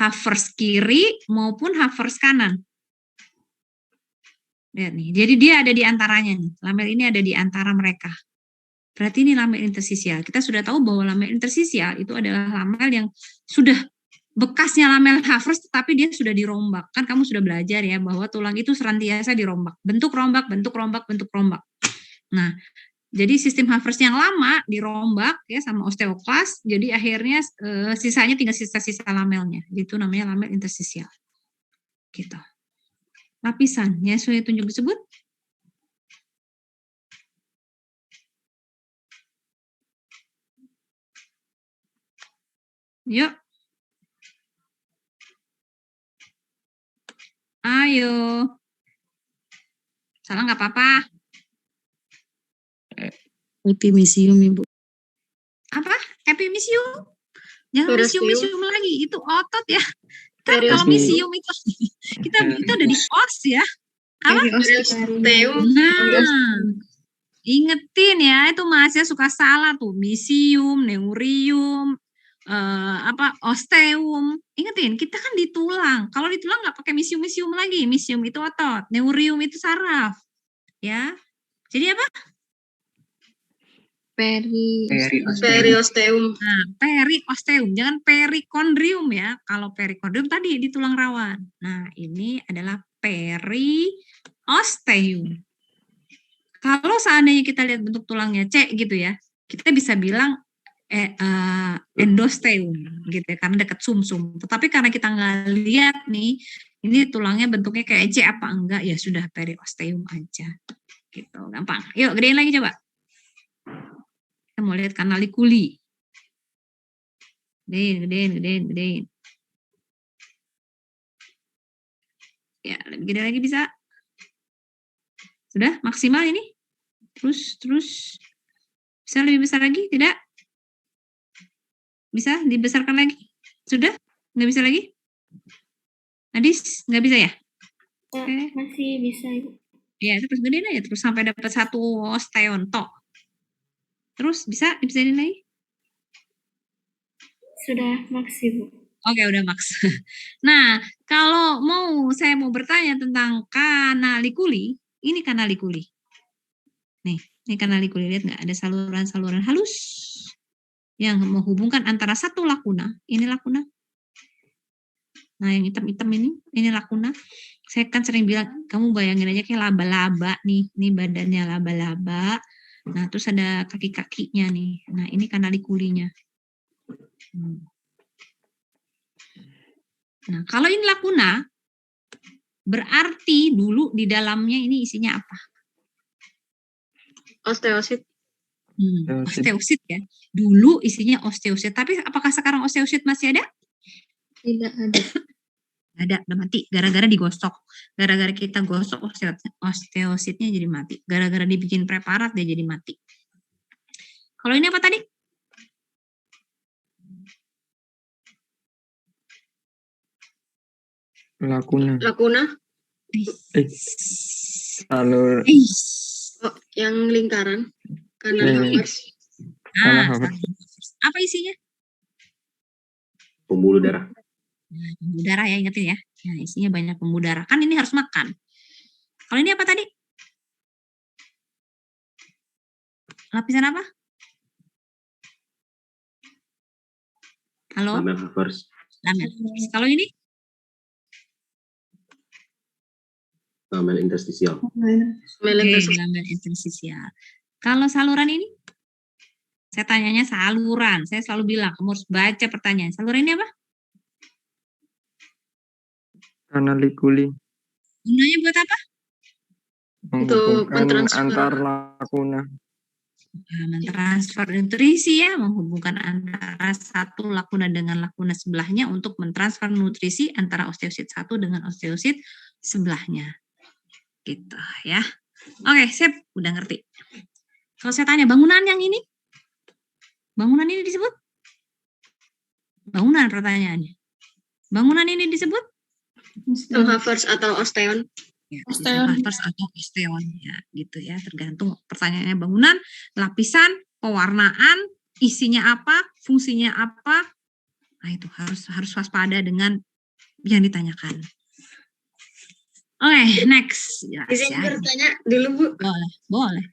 Havertz kiri maupun Havertz kanan. Lihat nih, jadi dia ada di antaranya nih. Lamel ini ada di antara mereka. Berarti ini lamel interstisial. Kita sudah tahu bahwa lamel interstisial itu adalah lamel yang sudah bekasnya lamel Havertz, tapi dia sudah dirombak. Kan kamu sudah belajar ya bahwa tulang itu senantiasa dirombak. Bentuk rombak, bentuk rombak, bentuk rombak. Nah, jadi sistem Havertz yang lama dirombak ya sama osteoklas. Jadi akhirnya sisanya tinggal sisa-sisa lamelnya. Itu namanya lamel interstisial. Gitu. Lapisan yang saya tunjuk disebut? Yuk. Ayo. Salah nggak apa-apa. Epimisium, Ibu. Apa? Epimisium? Jangan misium lagi. Itu otot ya. Kan kalau misium itu kita ada di os ya. Apa? Nah, ingetin ya, itu masih suka salah tuh. Misium, neurium, osteum. Ingetin, kita kan di tulang. Kalau di tulang nggak pakai misium lagi. Misium itu otot, neurium itu saraf. Ya. Jadi apa? Periosteum. Nah, periosteum, jangan perikondrium ya. Kalau perikondrium tadi di tulang rawan. Nah, ini adalah periosteum. Kalau seandainya kita lihat bentuk tulangnya C gitu ya, kita bisa bilang endosteum gitu ya, karena dekat sumsum. Tetapi karena kita nggak lihat nih, ini tulangnya bentuknya kayak C apa enggak, ya sudah periosteum aja. Gitu, gampang. Yuk, gedein lagi coba. Kita mau lihat kanalikuli. Gedein. Ya, lebih gede lagi bisa. Sudah maksimal ini? Terus. Bisa lebih besar lagi? Tidak? Bisa dibesarkan lagi? Sudah? Nggak bisa lagi? Nadis, nggak bisa ya? Okay. Masih bisa, Ibu. Ya, terus gedein aja. Terus sampai dapat 1 osteon tok. Terus bisa dibesarin lagi? Sudah maksimal. Oke, udah Max. Nah, kalau saya mau bertanya tentang kanalikuli, ini kanalikuli. Nih, ini kanalikuli, lihat nggak? Ada saluran-saluran halus yang menghubungkan antara satu lakuna, ini lakuna. Nah, yang hitam-hitam ini lakuna. Saya kan sering bilang, kamu bayangin aja kayak laba-laba nih, ini badannya laba-laba. Nah, terus ada kaki-kakinya nih. Nah, ini kanalikulinya. Nah, kalau ini lakuna, berarti dulu di dalamnya ini isinya apa? Osteosit. Osteosit ya. Dulu isinya osteosit. Tapi apakah sekarang osteosit masih ada? Tidak ada. Ada, udah mati. Gara-gara digosok. Gara-gara kita gosok osteositnya jadi mati. Gara-gara dibikin preparat dia jadi mati. Kalau ini apa tadi? Lakuna. Salur. Oh, yang lingkaran. Kanal Havers. Apa isinya? Pembuluh darah. Nah, pembuluh darah ya, ingetin ya. Nah, isinya banyak pembuluh darah. Kan ini harus makan. Kalau ini apa tadi? Lapisan apa? Halo? Lamel Havers. Lamel. Kalau ini? Lamel interstisial. Lamel interstisial. Kalau saluran ini? Saya tanyanya saluran. Saya selalu bilang, kamu harus baca pertanyaan. Saluran ini apa? Kanalikuli. Gunanya buat apa? Menghubungkan antar lakuna. Mentransfer nutrisi ya, menghubungkan antara satu lakuna dengan lakuna sebelahnya untuk mentransfer nutrisi antara osteosit satu dengan osteosit sebelahnya. Gitu ya. Oke, saya udah ngerti. Kalau saya tanya bangunan yang ini? Bangunan ini disebut? Bangunan pertanyaannya. Bangunan ini disebut? Havers atau osteon. Ya, Havers atau osteon ya, gitu ya. Tergantung pertanyaannya bangunan, lapisan, pewarnaan, isinya apa, fungsinya apa. Nah, itu harus waspada dengan yang ditanyakan. Oke, next. Izin bertanya dulu, Bu. Boleh.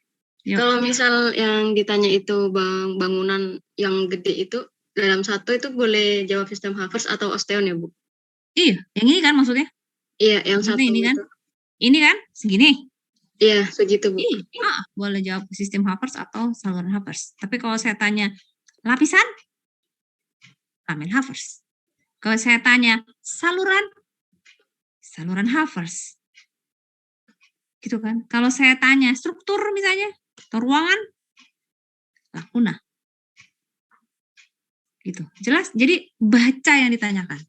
Yuk. Kalau misal yang ditanya itu bangunan yang gede itu dalam satu itu boleh jawab sistem Havers atau osteon ya, Bu? Iya, yang ini kan maksudnya? Iya, yang satu ini kan? itu. Ini kan segini? Iya, segitu, Bu. Iya, boleh jawab sistem Havers atau saluran Havers. Tapi kalau saya tanya lapisan, Lamel Havers. Kalau saya tanya saluran Havers. Gitu kan? Kalau saya tanya struktur misalnya, atau ruangan, lakuna. Gitu. Jelas? Jadi baca yang ditanyakan.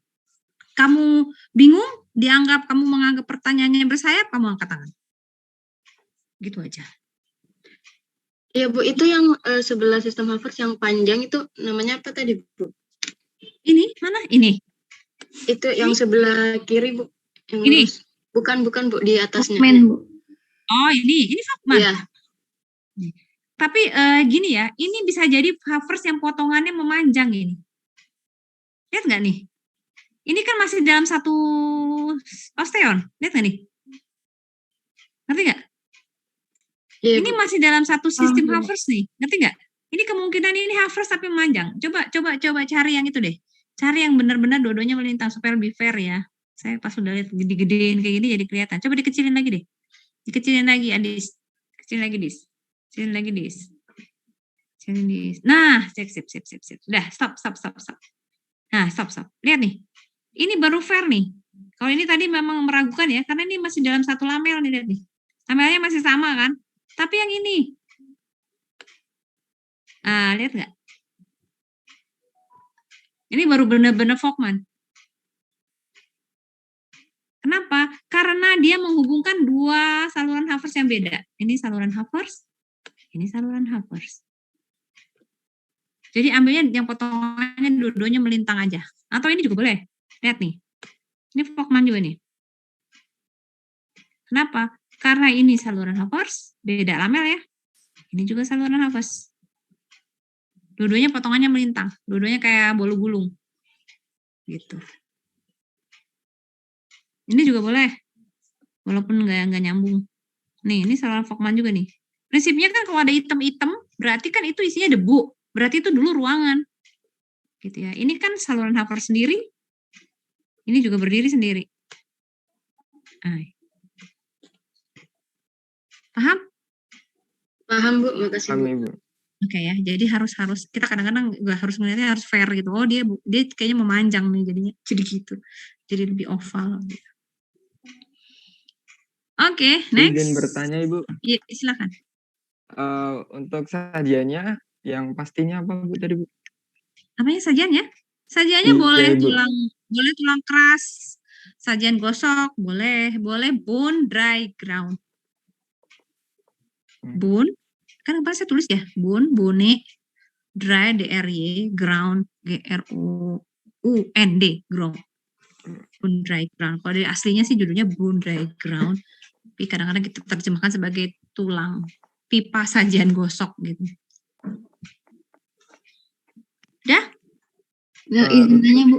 Kamu bingung, kamu menganggap pertanyaannya bersayap, kamu angkat tangan. Gitu aja. Iya, Bu, itu yang sebelah sistem Havers yang panjang itu namanya apa tadi, Bu? Ini mana? Ini. Itu yang sebelah kiri, Bu. Yang ini. Bukan, Bu, di atasnya. Fogman, Bu. Oh, ini Fogman. Iya. Tapi gini ya, ini bisa jadi Havers yang potongannya memanjang ini. Lihat nggak nih? Ini kan masih dalam satu osteon. Lihat nggak nih? Ngerti nggak? Ya, ini masih dalam satu sistem Havers nih. Ngerti nggak? Ini kemungkinan ini Havers tapi memanjang. Coba cari yang itu deh. Cari yang benar-benar dua-duanya melintang supaya lebih fair ya. Saya pas udah lihat gede-gedein kayak gini jadi kelihatan. Coba dikecilin lagi deh. Dikecilin lagi, Adis. Kecilin lagi, Dis. Kecilin lagi, Dis. Kecilin, Dis. Nah, sip. Udah, stop. Nah, stop. Lihat nih. Ini baru fair nih. Kalau ini tadi memang meragukan ya, karena ini masih dalam satu lamel nih, lihat nih. Lamelnya masih sama kan? Tapi yang ini. Lihat nggak? Ini baru benar-benar Fogman. Kenapa? Karena dia menghubungkan dua saluran Havers yang beda. Ini saluran Havers, ini saluran Havers. Jadi ambilnya yang potongannya dua-duanya melintang aja. Atau ini juga boleh. Lihat nih. Ini Fogman juga nih. Kenapa? Karena ini saluran Havers, beda lamel ya. Ini juga saluran Havers. Dua-duanya potongannya melintang. Dua-duanya kayak bolu gulung. gitu. Ini juga boleh, walaupun nggak nyambung. Nih, ini saluran Volkmann juga nih. Prinsipnya kan kalau ada item-item, berarti kan itu isinya debu. Berarti itu dulu ruangan. Gitu ya. Ini kan saluran Hafer sendiri. Ini juga berdiri sendiri. Paham? Paham Bu, makasih Bu. Kami, Bu. Oke ya. Jadi harus kita kadang-kadang nggak harus melihatnya harus fair gitu. Oh dia kayaknya memanjang nih jadinya. Jadi gitu. Jadi lebih oval. Gitu. Oke, next. Izin bertanya Ibu. Iya, silakan. Untuk sajiannya yang pastinya apa Bu tadi Bu? Apanya sajiannya? Sajiannya Iya, boleh Bu. tulang keras, sajian gosok, boleh bone dry ground. Bone, kan apa saya tulis ya? Bone, dry DRY, ground GROUND, ground. Bone dry ground. Kalau dari aslinya sih judulnya bone dry ground, tapi kadang-kadang kita terjemahkan sebagai tulang pipa sajian gosok gitu. Udah? Nggak izin tanya Bu.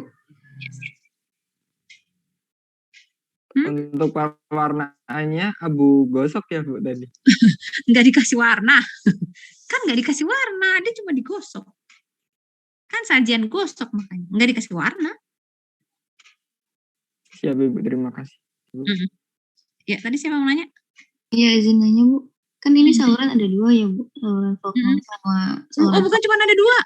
Untuk warnanya abu gosok ya Bu tadi? Nggak dikasih warna. Kan nggak dikasih warna, dia cuma digosok. Kan sajian gosok makanya. Nggak dikasih warna. Siap Ibu, terima kasih. Ya, tadi siapa mau nanya? Iya izin tanya Bu. Kan ini saluran ada 2 ya Bu. Saluran Volkmann sama saluran. Oh, bukan cuma ada 2.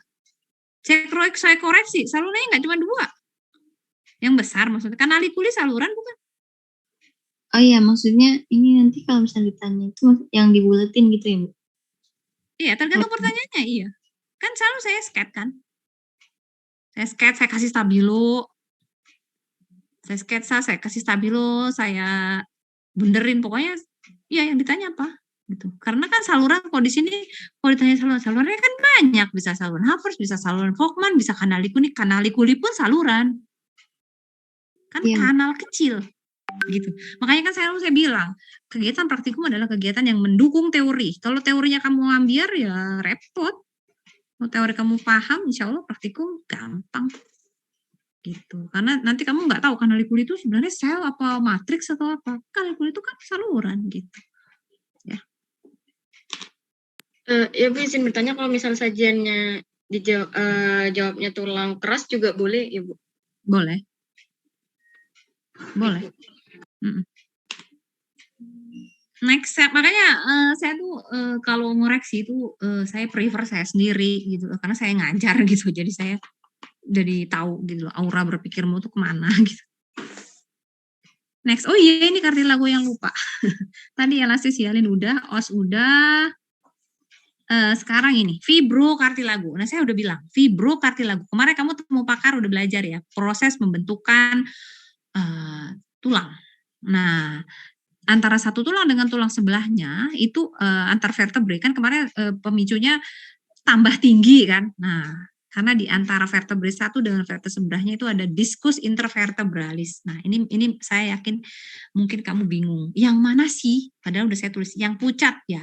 Saya koreksi, salurannya nggak cuma 2. Yang besar maksudnya. Kanali kulit saluran bukan? Oh iya, maksudnya ini nanti kalau misalnya ditanya itu yang dibuletin gitu ya Bu? Iya, tergantung pertanyaannya, iya. Kan selalu saya sket kan. Saya sket, saya kasih stabilo. Saya sketsa, saya kasih stabilo, saya benerin. Pokoknya, iya yang ditanya apa. Gitu. Karena kan saluran, kalau di sini, kalau ditanya salurannya kan banyak. Bisa saluran Hafer, bisa saluran Volkmann, bisa kanali kulit. Kanali kulit pun saluran. Kan kanal kecil. Gitu. Makanya kan saya bilang, kegiatan praktikum adalah kegiatan yang mendukung teori. Kalau teorinya kamu ambil ya repot. Kalau teori kamu paham, insya Allah praktikum gampang. Gitu. Karena nanti kamu nggak tahu kanali kulit itu sebenarnya sel apa matriks atau apa. Kanali kulit itu kan saluran gitu. Ya. Ya Bu, izin bertanya kalau misal sajiannya jawabnya tulang keras juga boleh ya Bu? Boleh. Boleh. Next step, makanya saya tuh kalau ngoreksi itu saya prefer saya sendiri gitu loh, karena saya ngajar gitu, jadi saya jadi tahu gitu loh, aura berpikirmu tuh kemana gitu. Next, oh iya ini kartilago yang lupa. Tadi elastisialin udah, os udah. Sekarang ini fibrokartilago. Nah saya udah bilang fibrokartilago. Kemarin kamu temu pakar udah belajar ya proses pembentukan tulang. Nah antara satu tulang dengan tulang sebelahnya itu antar vertebrae kan kemarin pemicunya tambah tinggi kan. Nah, karena di antara vertebrae satu dengan vertebrae sebelahnya itu ada discus intervertebralis. Nah, ini saya yakin mungkin kamu bingung. Yang mana sih? Padahal udah saya tulis yang pucat ya.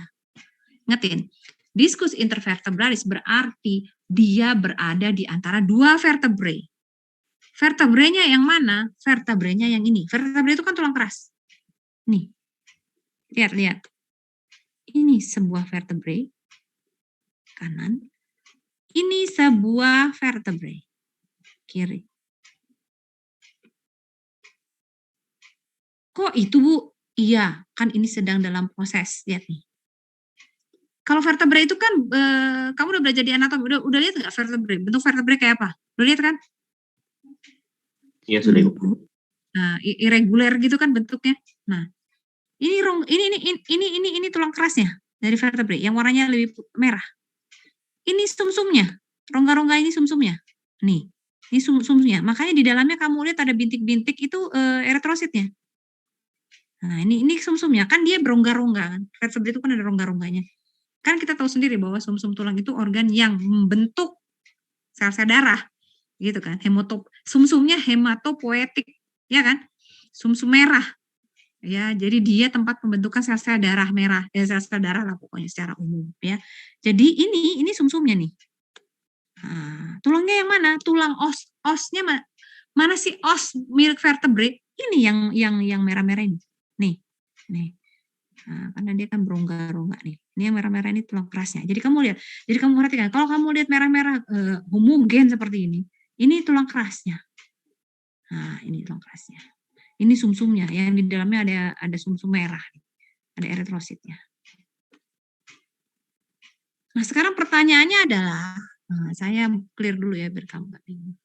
Ingetin. Discus intervertebralis berarti dia berada di antara 2 vertebrae. Vertebrenya yang mana? Vertebrenya yang ini. Vertebrae itu kan tulang keras. Nih, lihat. Ini sebuah vertebrae kanan. Ini sebuah vertebrae kiri. Kok itu Bu? Iya, kan ini sedang dalam proses. Lihat nih. Kalau vertebrae itu kan, kamu udah belajar di anatomi, udah lihat nggak vertebrae? Bentuk vertebrae kayak apa? Udah lihat kan? Iya sudah Ibu. Nah, irregular gitu kan bentuknya. Nah, ini tulang kerasnya dari vertebrae yang warnanya lebih merah. Ini sumsumnya, rongga-rongga ini sumsumnya. Nih, ini sumsumnya. Makanya di dalamnya kamu lihat ada bintik-bintik itu eritrositnya. Nah, ini sumsumnya kan dia berongga-rongga kan. Vertebrae itu kan ada rongga-rongganya. Kan kita tahu sendiri bahwa sumsum tulang itu organ yang membentuk sel-sel darah, gitu kan. Sumsumnya hematopoietik, ya kan? Sumsum merah. Ya, jadi dia tempat pembentukan sel-sel darah merah, sel-sel darah lah pokoknya secara umum ya. Jadi ini sumsumnya nih. Nah, tulangnya yang mana? Tulang osnya Mana sih os milik vertebrate? Ini yang merah-merah ini. Nih. Nah, karena dia kan berongga-rongga nih. Ini yang merah-merah ini tulang kerasnya. Jadi kamu perhatikan, kalau kamu lihat merah-merah homogen seperti ini tulang kerasnya. Nah, ini tulang kerasnya. Ini sumsumnya, yang di dalamnya ada sumsum merah, ada eritrositnya. Nah, sekarang pertanyaannya adalah, saya clear dulu ya biar kamu nggak bingung.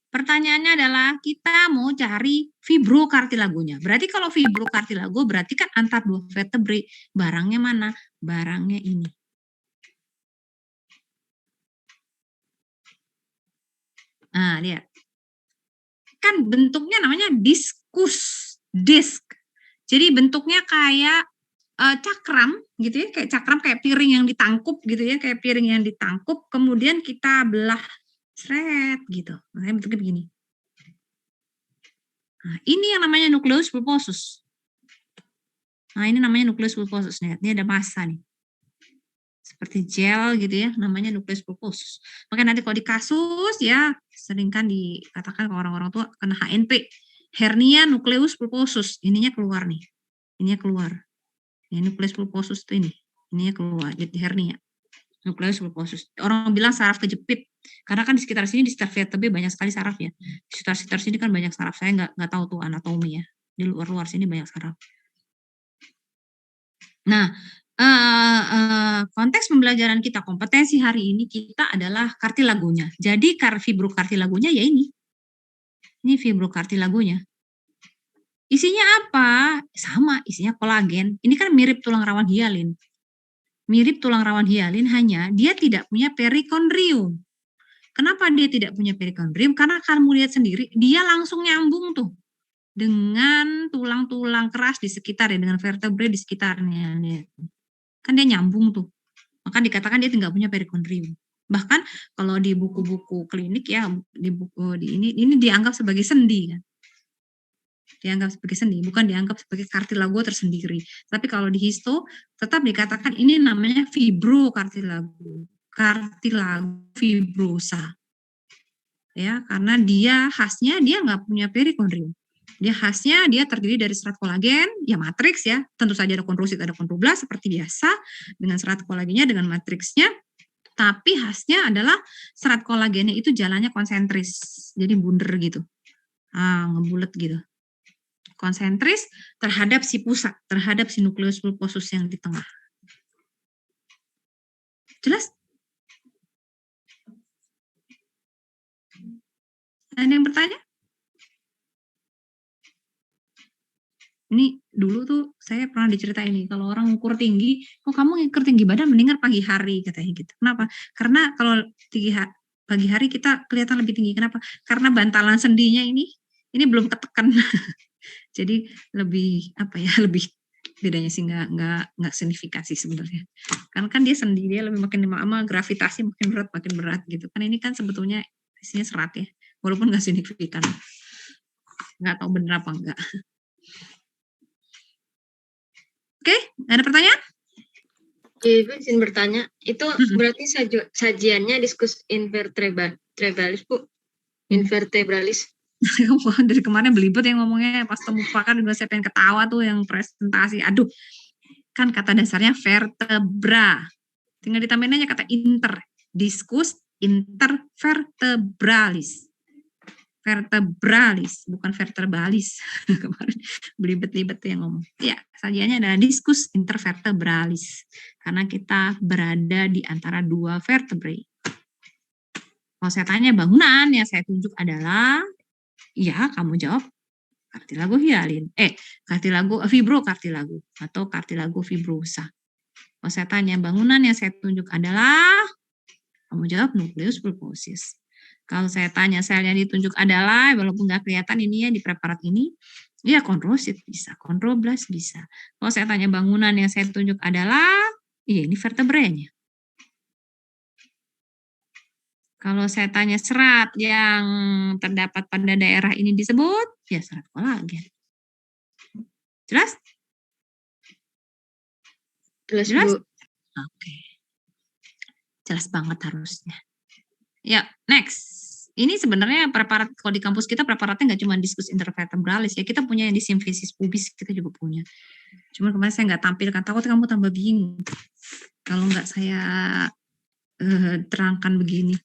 Pertanyaannya adalah kita mau cari fibrokartilagonya. Berarti kalau fibrokartilago berarti kan antar dua vertebrae. Barangnya mana? Barangnya ini. Nah, lihat. Kan bentuknya namanya diskus, disk. Jadi bentuknya kayak cakram gitu ya, kayak piring yang ditangkup gitu ya, kayak piring yang ditangkup, kemudian kita belah seret gitu. Makanya bentuknya begini. Nah, ini yang namanya nukleus pulposus. Nah, ini namanya nukleus pulposus nih. Ini ada massa nih. Seperti gel gitu ya, namanya nukleus pulposus. Makanya nanti kalau di kasus ya sering kan dikatakan ke orang-orang tua kena HNP, hernia nukleus pulposus. Ininya keluar nih. Ininya keluar. Ini nukleus pulposus itu ini. Ininya keluar jadi hernia. Nukleus pulposus. Orang bilang saraf kejepit. Karena kan di sekitar sini, di sekitar vertebrae banyak sekali saraf ya. Di sekitar sini kan banyak saraf. Saya nggak tahu tuh anatomi ya. Di luar sini banyak saraf. Nah, konteks pembelajaran kita, kompetensi hari ini kita adalah kartilagonya. Jadi fibrokartilagonya ya ini. Ini fibrokartilagonya. Isinya apa? Sama, isinya kolagen. Ini kan mirip tulang rawan hialin. Mirip tulang rawan hialin, hanya dia tidak punya perikondrium. Kenapa dia tidak punya perikondrium? Karena kamu lihat sendiri, dia langsung nyambung tuh dengan tulang-tulang keras di sekitar ya, dengan vertebrae di sekitarnya. Kan dia nyambung tuh. Maka dikatakan dia tidak punya perikondrium. Bahkan kalau di buku-buku klinik ya, di buku ini dianggap sebagai sendi kan. Dianggap sebagai sendi, bukan dianggap sebagai kartilago tersendiri. Tapi kalau di histo tetap dikatakan ini namanya fibrokartilago, kartilago fibrosa. Ya, karena dia khasnya dia nggak punya perikondrium. Dia khasnya dia terdiri dari serat kolagen, ya matriks ya. Tentu saja ada kondrosit, ada kondroblas seperti biasa dengan serat kolagennya dengan matriksnya. Tapi khasnya adalah serat kolagennya itu jalannya konsentris, jadi bunder gitu, ngebulet gitu. Konsentris terhadap si pusat, terhadap si nukleus pulposus yang di tengah. Jelas? Ada yang bertanya? Ini dulu tuh saya pernah diceritain nih, kalau orang ukur tinggi, kamu ukur tinggi badan mendingan pagi hari katanya gitu. Kenapa? Karena kalau pagi hari kita kelihatan lebih tinggi. Kenapa? Karena bantalan sendinya ini belum ketekan. Jadi lebih lebih bedanya sih nggak signifikan sih sebenarnya. Karena kan dia sendi, dia lebih makin lama gravitasi makin berat gitu. Kan ini kan sebetulnya isinya serat ya, walaupun nggak signifikan. Nggak tahu bener apa enggak. Oke, ada pertanyaan? Ibu izin bertanya, itu berarti sajiannya diskus invertebralis Bu? Invertebralis. Dari kemarin belibet yang ngomongnya, pas temu pakar juga saya pengen ketawa tuh yang presentasi. Aduh, kan kata dasarnya vertebra. Tinggal ditambahin aja kata diskus intervertebralis. Vertebralis, bukan vertebralis. Kemarin belibet-libet tuh yang ngomong. Ya, sajiannya adalah diskus intervertebralis. Karena kita berada di antara dua vertebrae. Kalau saya tanya bangunan, yang saya tunjuk adalah, ya kamu jawab kartilago hialin. Fibrokartilago atau kartilago fibrosa. Kalau saya tanya bangunan, yang saya tunjuk adalah, kamu jawab nukleus pulposus. Kalau saya tanya sel yang ditunjuk adalah, walaupun nggak kelihatan ini ya di preparat ini, ya kondrosit bisa, kondroblas bisa. Kalau saya tanya bangunan, yang saya tunjuk adalah, iya ini vertebranya. Kalau saya tanya serat yang terdapat pada daerah ini disebut, ya serat kolagen. Jelas? Jelas? Bu. Oke. Jelas banget harusnya. Ya, next. Ini sebenarnya preparat kalau di kampus kita preparatnya nggak cuma diskus intervertebralis ya, kita punya yang di simfisis pubis kita juga punya. Cuma kemarin saya nggak tampilkan, takut kamu tambah bingung kalau nggak saya terangkan begini.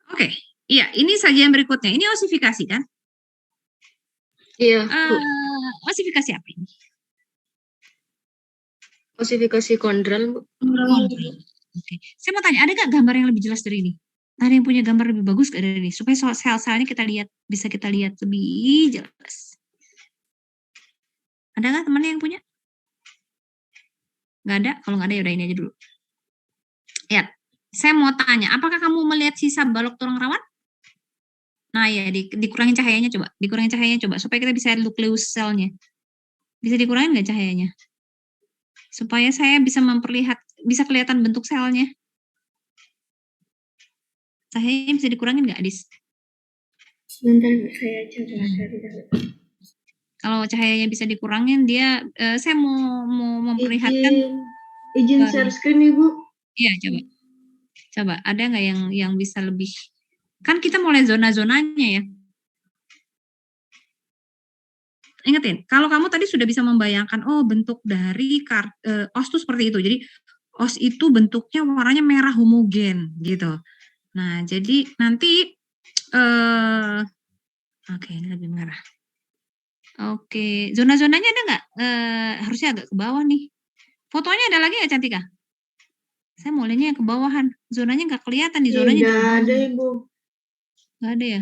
Oke, iya ini saja yang berikutnya. Ini osifikasi kan? Iya, Bu. Osifikasi apa ini? Osifikasi kondral, Bu. Oke, saya mau tanya, ada nggak gambar yang lebih jelas dari ini? Ada yang punya gambar lebih bagus nggak dari ini? Supaya sel-selnya kita lihat, bisa kita lihat lebih jelas. Ada nggak temannya yang punya? Nggak ada? Kalau nggak ada ya udah ini aja dulu. Ya, saya mau tanya, apakah kamu melihat sisa balok tulang rawan? Nah ya, dikurangin cahayanya coba. Dikurangin cahayanya coba, supaya kita bisa nukleus selnya. Bisa dikurangin nggak cahayanya? Supaya saya bisa bisa kelihatan bentuk selnya. Cahayanya bisa dikurangin nggak, Adis? Sebentar, saya coba cari dulu. Kalau cahayanya bisa dikurangin, saya mau memperlihatkan. Izin share screen, Ibu. Iya, coba. Ada nggak yang bisa lebih? Kan kita mulai zona-zonanya ya. Ingetin, kalau kamu tadi sudah bisa membayangkan, oh bentuk dari os itu seperti itu. Jadi os itu bentuknya warnanya merah homogen gitu. Nah, jadi nanti oke, ini lebih merah. Oke, zona-zonanya ada nggak? Harusnya agak ke bawah nih. Fotonya ada lagi nggak, Cantika? Saya mau lihatnya yang ke bawahan. Zonanya nggak kelihatan di zonanya. Tidak ada, Ibu. Nggak ada ya?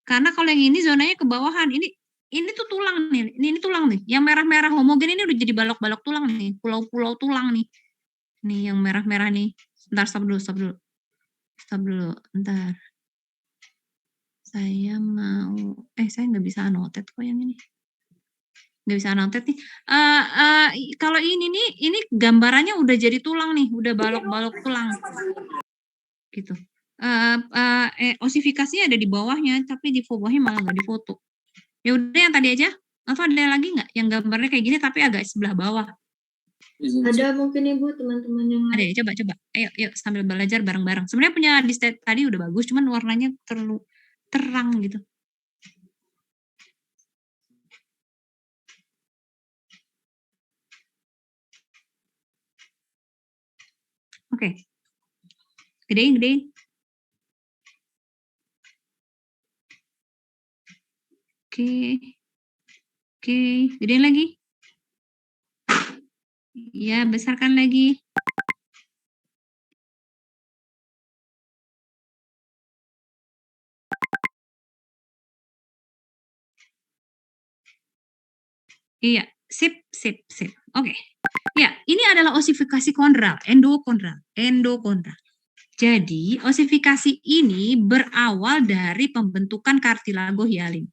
Karena kalau yang ini zonanya ke bawahan. Ini tuh tulang nih. Ini tulang nih. Yang merah-merah homogen ini udah jadi balok-balok tulang nih. Pulau-pulau tulang nih. Nih yang merah-merah nih. Bentar, stop dulu. Bentar. Saya nggak bisa annotate kok yang ini. Nggak bisa annotate nih. Kalau ini nih, ini gambarannya udah jadi tulang nih. Udah balok-balok tulang. Gitu. Osifikasinya ada di bawahnya, tapi di bawahnya malah nggak difoto. Ya udah yang tadi aja. Atau ada lagi nggak yang gambarnya kayak gini tapi agak sebelah bawah? Ada mungkin Ibu teman-teman yang ada ya, coba. Ayo sambil belajar bareng-bareng. Sebenarnya punya di tadi udah bagus, cuman warnanya terlalu terang gitu. Oke. Gedein. Oke, gedein lagi. Ya, besarkan lagi. Iya, sip. Oke. Ya, ini adalah osifikasi kondral, endokondral. Jadi, osifikasi ini berawal dari pembentukan kartilago hialin.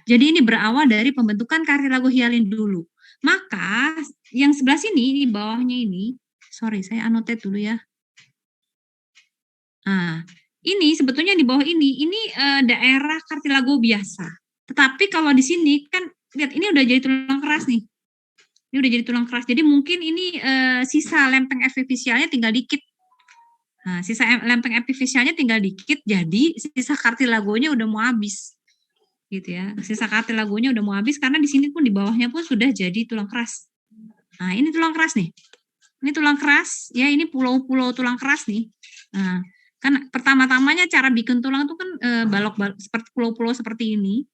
Jadi ini berawal dari pembentukan kartilago hialin dulu. Maka yang sebelah sini, di bawahnya ini, sorry saya annotate dulu ya. Nah, ini sebetulnya di bawah ini daerah kartilago biasa. Tetapi kalau di sini kan, lihat ini udah jadi tulang keras nih. Ini udah jadi tulang keras. Jadi mungkin ini sisa lempeng epifisialnya tinggal dikit. Nah, sisa lempeng epifisialnya tinggal dikit, jadi sisa kartilagonya udah mau habis. Gitu ya. Sisa kartilagonya udah mau habis karena di sini pun di bawahnya pun sudah jadi tulang keras. Nah, ini tulang keras nih. Ini tulang keras, ya ini pulau-pulau tulang keras nih. Nah, kan pertama-tamanya cara bikin tulang itu kan balok-balok seperti pulau-pulau seperti ini.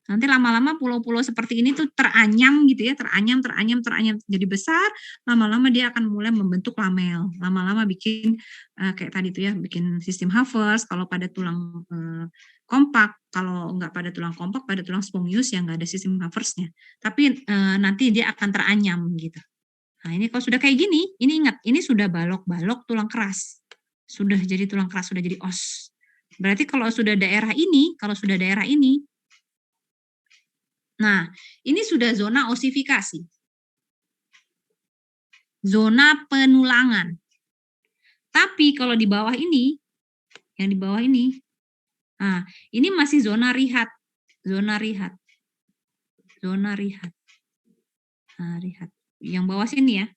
Nanti lama-lama pulau-pulau seperti ini tuh teranyam gitu ya, teranyam jadi besar, lama-lama dia akan mulai membentuk lamel. Lama-lama bikin kayak tadi tuh ya, bikin sistem Havertz kalau pada tulang kompak, kalau nggak pada tulang kompak, pada tulang spongius yang nggak ada sistem Havertz-nya. Tapi nanti dia akan teranyam gitu. Nah, ini kalau sudah kayak gini, ini ingat, ini sudah balok-balok tulang keras. Sudah jadi tulang keras, sudah jadi os. Berarti kalau sudah daerah ini, nah, ini sudah zona osifikasi. Zona penulangan. Tapi kalau di bawah ini, yang di bawah ini, nah, ini masih zona rihat. Nah, rihat. Yang bawah sini ya.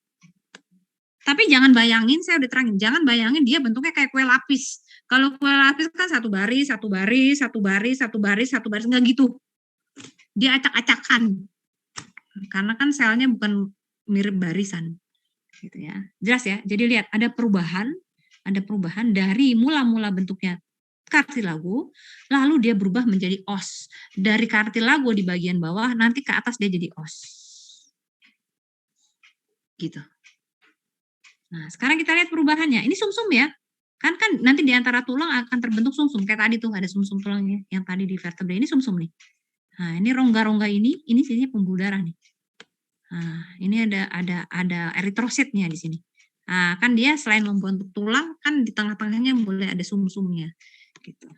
Tapi jangan bayangin, saya udah terangin, jangan bayangin dia bentuknya kayak kue lapis. Kalau kue lapis kan satu baris, enggak gitu. Dia acak-acakan. Karena kan selnya bukan mirip barisan. Gitu ya. Jelas ya. Jadi lihat ada perubahan dari mula-mula bentuknya kartilago, lalu dia berubah menjadi os. Dari kartilago di bagian bawah, nanti ke atas dia jadi os. Gitu. Nah, sekarang kita lihat perubahannya. Ini sumsum ya. Kan nanti di antara tulang akan terbentuk sumsum. Kayak tadi tuh ada sumsum tulangnya. Yang tadi di vertebrae ini sumsum nih. Nah, ini rongga-rongga ini sini pembuluh darah nih. Nah, ini ada eritrositnya di sini. Nah, kan dia selain membentuk tulang, kan di tengah-tengahnya mulai ada sumsumnya. Gitu.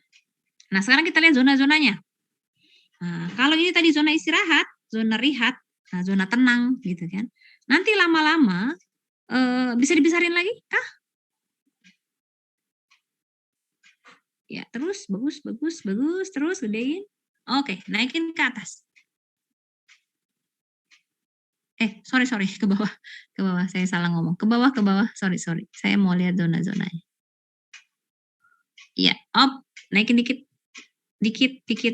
Nah, sekarang kita lihat zona-zonanya. Nah, kalau ini tadi zona istirahat, zona rihat, nah, zona tenang gitu kan. Nanti lama-lama bisa dibesarin lagi kah? Ya, terus bagus, terus gedein. Oke, naikin ke atas. Sorry, ke bawah, saya salah ngomong. Ke bawah, sorry. Saya mau lihat zona-zonanya. Iya, naikin dikit,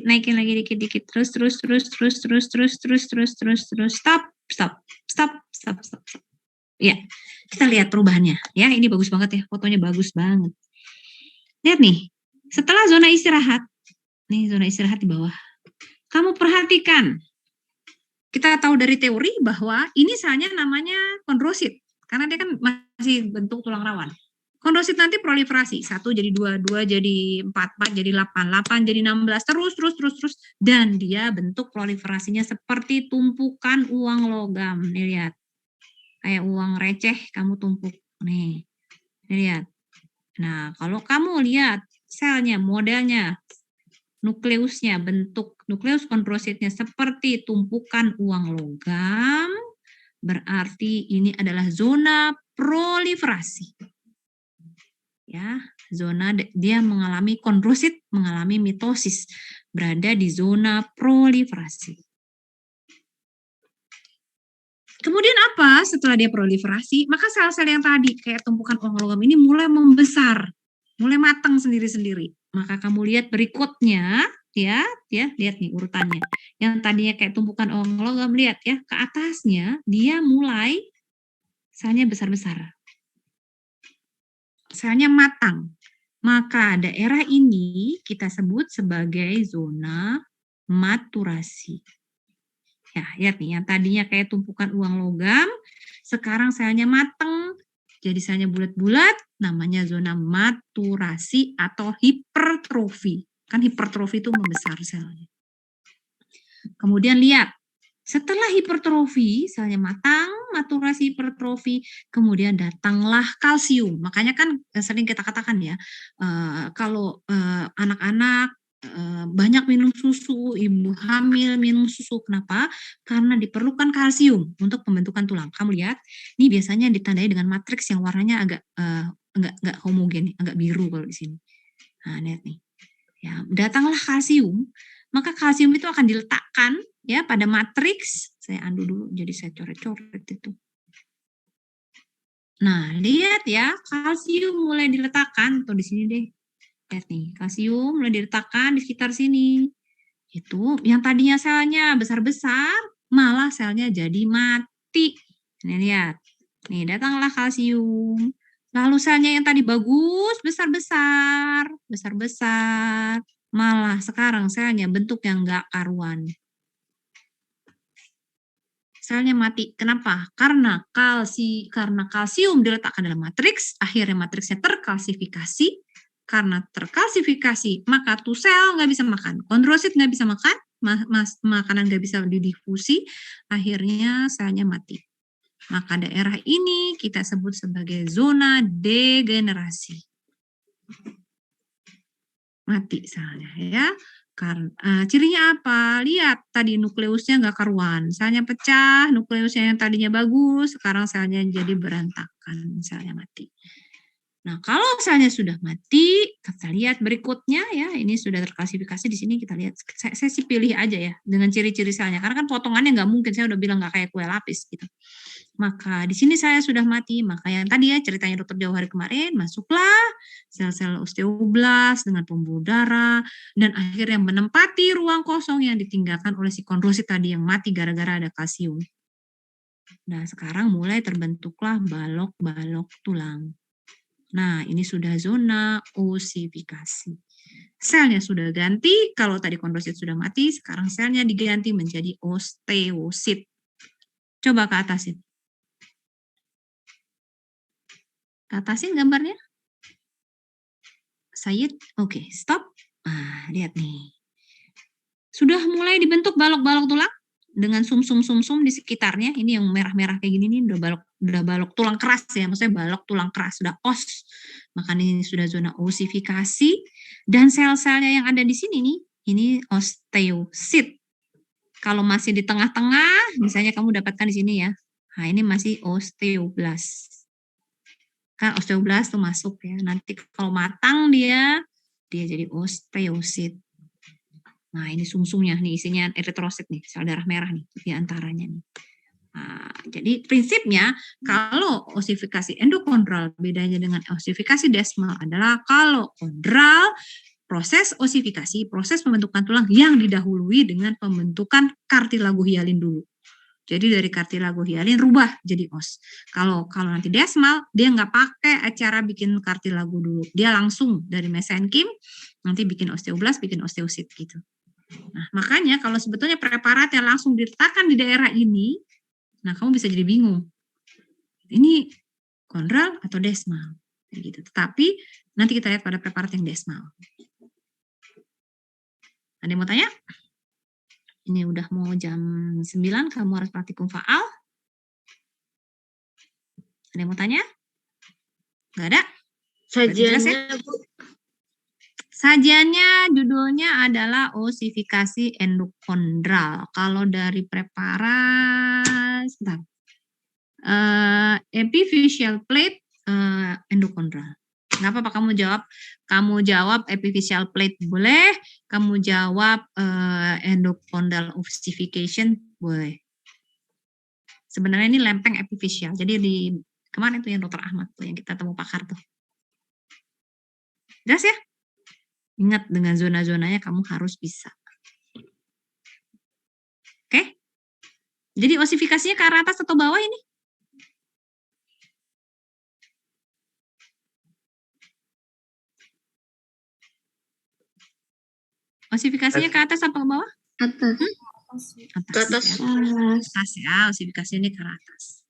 naikin lagi dikit, terus, stop. Ya, kita lihat perubahannya. Ya, ini bagus banget ya, fotonya bagus banget. Lihat nih, setelah zona istirahat, nih zona istirahat di bawah. Kamu perhatikan, kita tahu dari teori bahwa ini selnya namanya kondrosit, karena dia kan masih bentuk tulang rawan. Kondrosit nanti proliferasi, 1 jadi 2, 2 jadi 4, 4 jadi 8, 8 jadi 16, terus. Dan dia bentuk proliferasinya seperti tumpukan uang logam. Nih lihat, kayak uang receh kamu tumpuk. Nih lihat. Nah, kalau kamu lihat selnya, modelnya, nukleusnya, bentuk nukleus kondrositnya seperti tumpukan uang logam, berarti ini adalah zona proliferasi. Ya, zona dia mengalami kondrosit, mengalami mitosis, berada di zona proliferasi. Kemudian apa setelah dia proliferasi? Maka sel-sel yang tadi kayak tumpukan uang logam ini mulai membesar, mulai matang sendiri-sendiri. Maka kamu lihat berikutnya, ya, lihat nih urutannya. Yang tadinya kayak tumpukan uang logam, lihat ya, ke atasnya dia mulai selnya besar-besar. Selnya matang. Maka daerah ini kita sebut sebagai zona maturasi. Ya, lihat nih, yang tadinya kayak tumpukan uang logam, sekarang selnya matang, jadi selnya bulat-bulat, namanya zona maturasi atau hipertrofi. Kan hipertrofi itu membesar selnya. Kemudian lihat, setelah hipertrofi, selnya matang, maturasi hipertrofi, kemudian datanglah kalsium. Makanya kan sering kita katakan ya, kalau anak-anak banyak minum susu, ibu hamil minum susu. Kenapa? Karena diperlukan kalsium untuk pembentukan tulang. Kamu lihat, ini biasanya ditandai dengan matriks yang warnanya agak enggak homogen, agak biru kalau di sini. Nah, lihat nih. Ya, datanglah kalsium, maka kalsium itu akan diletakkan ya pada matriks. Saya undo dulu, jadi saya coret-coret itu. Nah, lihat ya, kalsium mulai diletakkan, atau di sini deh. Lihat nih, kalsium mulai diletakkan di sekitar sini. Itu yang tadinya selnya besar-besar, malah selnya jadi mati. Nih lihat, nih datanglah kalsium. Lalu selnya yang tadi bagus, besar-besar, malah sekarang selnya bentuk yang enggak karuan. Selnya mati. Kenapa? Karena kalsium diletakkan dalam matriks, akhirnya matriksnya terkalsifikasi. Karena terkalsifikasi, maka tuh sel nggak bisa makan, kondrosit nggak bisa makan, makanan nggak bisa didifusi, akhirnya selnya mati. Maka daerah ini kita sebut sebagai zona degenerasi. Mati selnya ya. Karena cirinya apa? Lihat tadi nukleusnya nggak karuan, selnya pecah, nukleusnya yang tadinya bagus, sekarang selnya jadi berantakan, selnya mati. Nah, kalau selnya sudah mati, kita lihat berikutnya ya, ini sudah terklasifikasi di sini kita lihat. Saya sih pilih aja ya dengan ciri-ciri selnya, karena kan potongannya nggak mungkin, saya udah bilang nggak kayak kue lapis gitu. Maka di sini saya sudah mati, maka yang tadi ya ceritanya Dr. Jauhari kemarin, masuklah sel-sel osteoblas dengan pembuluh darah dan akhirnya menempati ruang kosong yang ditinggalkan oleh si kondrosit tadi yang mati gara-gara ada kalsium. Nah, sekarang mulai terbentuklah balok-balok tulang. Nah, ini sudah zona osifikasi. Selnya sudah ganti, kalau tadi kondrosit sudah mati, sekarang selnya diganti menjadi osteosit. Coba ke atasin. Ke atasin gambarnya. Sayid, oke, stop. Nah, lihat nih. Sudah mulai dibentuk balok-balok tulang dengan sum-sum di sekitarnya. Ini yang merah-merah kayak gini nih udah balok tulang keras ya, maksudnya balok tulang keras, sudah os. Makanya ini sudah zona osifikasi dan sel-selnya yang ada di sini nih, ini osteosit. Kalau masih di tengah-tengah, misalnya kamu dapatkan di sini ya. Nah, ini masih osteoblas. Kan osteoblas tuh masuk ya. Nanti kalau matang dia jadi osteosit. Nah, ini sumsumnya nih, isinya eritrosit nih, sel darah merah nih, di antaranya nih. Nah, jadi prinsipnya kalau osifikasi endokondral bedanya dengan osifikasi desmal adalah kalau kondral proses osifikasi, proses pembentukan tulang yang didahului dengan pembentukan kartilago hialin dulu. Jadi dari kartilago hialin rubah jadi os. Kalau nanti desmal dia nggak pakai acara bikin kartilago dulu, dia langsung dari mesenkim nanti bikin osteoblas, bikin osteosit gitu. Nah, makanya kalau sebetulnya preparat yang langsung diletakkan di daerah ini, nah kamu bisa jadi bingung. Ini kondral atau desmal? Gitu. Tetapi nanti kita lihat pada preparat yang desmal. Ada yang mau tanya? Ini udah mau jam 9, kamu harus praktikum faal. Ada yang mau tanya? Nggak ada? Sajiannya, Bu. Sajiannya judulnya adalah osifikasi endokondral. Kalau dari preparat, sebentar. Epiphyseal plate endokondral. Nggak apa-apa kamu jawab epiphyseal plate boleh, kamu jawab endokondral osification boleh. Sebenarnya ini lempeng epiphyseal. Jadi di kemarin tuh yang Dr. Ahmad tuh yang kita temu pakar tuh. Jelas ya? Ingat dengan zona-zonanya kamu harus bisa. Oke? Jadi osifikasinya ke arah atas atau bawah ini? Osifikasinya ke atas apa ke bawah? Atas. Ke atas. Ya. Atas ya, osifikasi ini ke atas.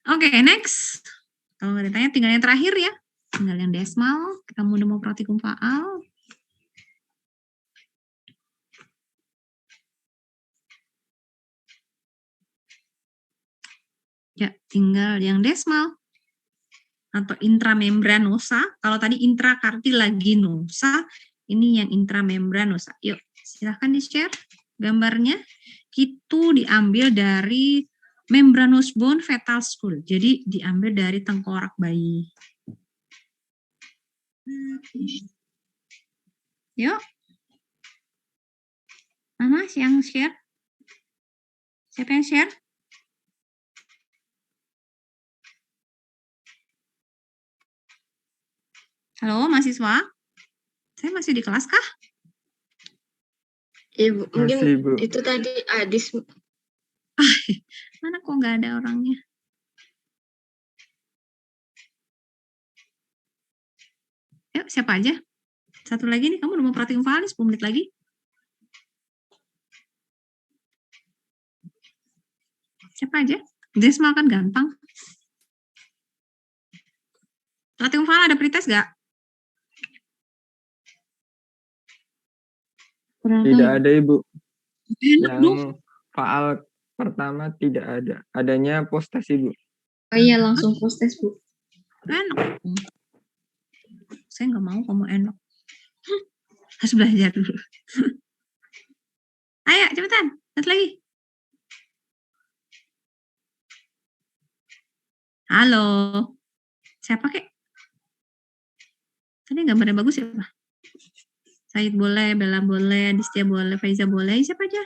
Oke, next. Kalau nggak ditanya tinggal yang terakhir ya. Tinggal yang desmal. Kamu udah mau praktikum faal. Ya, tinggal yang desmal atau intramembranosa. Kalau tadi intrakartilaginosa, ini yang intramembranosa. Yuk, silahkan di-share gambarnya. Itu diambil dari membranous bone fetal skull. Jadi diambil dari tengkorak bayi. Yuk. Mana yang share? Siapa yang share? Halo, mahasiswa? Saya masih di kelas kah? Ibu, mungkin Masih, Bu. itu tadi Adis. Mana kok nggak ada orangnya? Yuk, siapa aja? Satu lagi nih, kamu udah mau praktikum faal nih, 10 menit lagi. Siapa aja? Desmal kan gampang. Praktikum faal ada pretest nggak? Tidak ada, Ibu. Enak dong. Yang faal pertama tidak ada. Adanya postes, Ibu. Oh iya, langsung proses, Bu. Enak. Saya nggak mau kamu enak. Harus belajar dulu. Ayo, cepetan. Satu lagi. Halo. Siapa kek? Tadi gambarnya bagus siapa? Said boleh, Bella boleh, Distia boleh, Faiza boleh, siapa aja?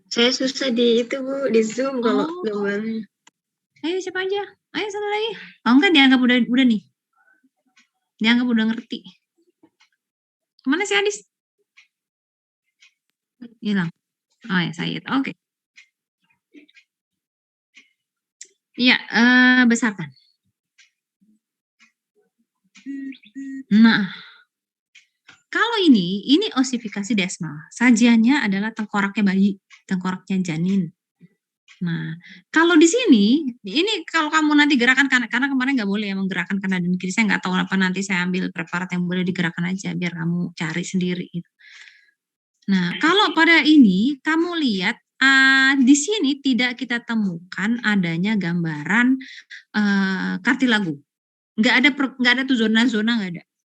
Saya susah di itu Bu, di Zoom kalau Oh. gambarnya. Ayo siapa aja? Ayo satu lagi. Oh enggak, dianggap udah nih. Dianggap udah ngerti. Kemana si Adis? Hilang. Oh ya, Said. Oke. Iya, besarkan. Nah, kalau ini osifikasi desmal. Sajiannya adalah tengkoraknya bayi, tengkoraknya janin. Nah, kalau di sini, ini kalau kamu nanti gerakan karena kemarin nggak boleh ya menggerakkan kanan dan kiri. Saya nggak tahu apa, nanti saya ambil preparat yang boleh digerakkan aja biar kamu cari sendiri. Gitu. Nah, kalau pada ini kamu lihat di sini tidak kita temukan adanya gambaran kartilago. Nggak ada tuh zona-zona,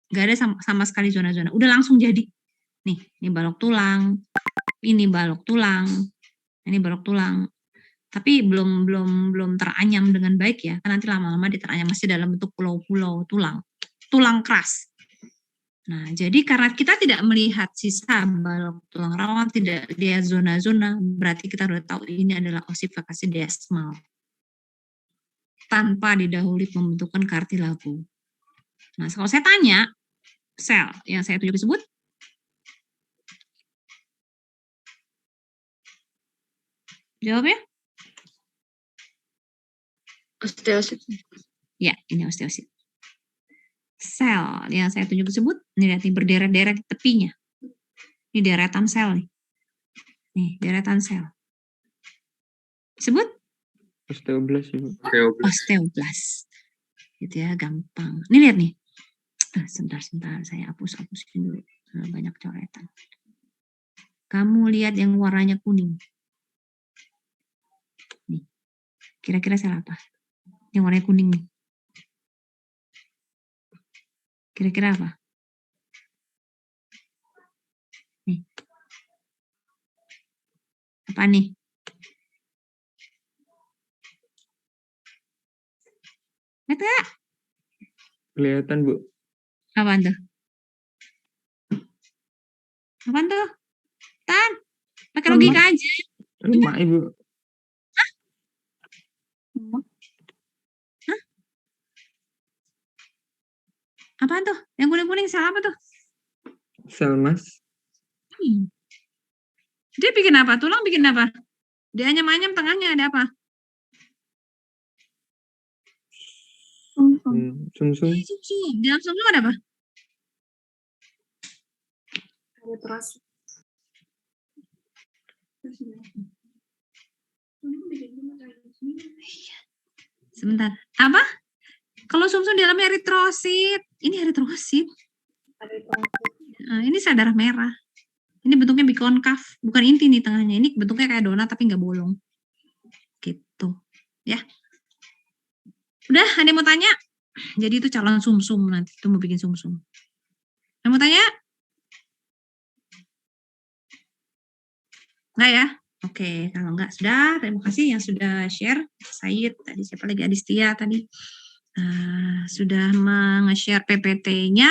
nggak ada sama sekali zona-zona. Udah langsung jadi. Nih, ini balok tulang, ini balok tulang, ini balok tulang. Tapi belum teranyam dengan baik ya. Kan nanti lama-lama diteranyam masih dalam bentuk pulau-pulau tulang keras. Nah, jadi karena kita tidak melihat sisa balok tulang rawan, tidak lihat zona-zona, berarti kita sudah tahu ini adalah osifikasi desmal. Tanpa didahului pembentukan kartilago. Nah, kalau saya tanya, sel yang saya tunjuk tersebut, jawabnya? Osteosit. Ya, ini osteosit. Sel yang saya tunjuk tersebut, ini lihat nih berderet-deret di tepinya. Ini deretan sel nih. Nih, deretan sel. Sebut? Osteoblas Ibu. Osteoblas. Gitu ya, gampang. Ini lihat nih. Sebentar, saya hapus-hapusin dulu. Banyak coretan. Kamu lihat yang warnanya kuning. Nih. Kira-kira sel apa? Yang warnanya kuning nih. Kira-kira apa? Nih. Apa nih? Lihat gak? Kelihatan Bu. Apaan tuh? Apaan tuh? Tan, pakai logika aja. Lemak Ibu. Hah? Apaan tuh? Yang kuning-kuning sel apa tuh? Sel Mas. Dia bikin apa? Tulang bikin apa? Dia anyam-anyam tengahnya ada apa? Sumsum. Sumsum. Sumsum. Di dalam sumsum ada apa? Ada terus. Sebentar. Apa? Kalau sumsum di dalamnya eritrosit. Ini eritrosit. Nah, ini sel darah merah. Ini bentuknya bikonkav. Bukan inti nih tengahnya. Ini bentuknya kayak donat tapi nggak bolong. Gitu. Ya. Udah, ada yang mau tanya? Jadi itu calon sumsum nanti. Itu mau bikin sumsum. Ada yang mau tanya? Enggak ya? Oke, kalau enggak sudah, terima kasih yang sudah share. Said, tadi siapa lagi? Adistia tadi. Sudah meng-share PPT-nya,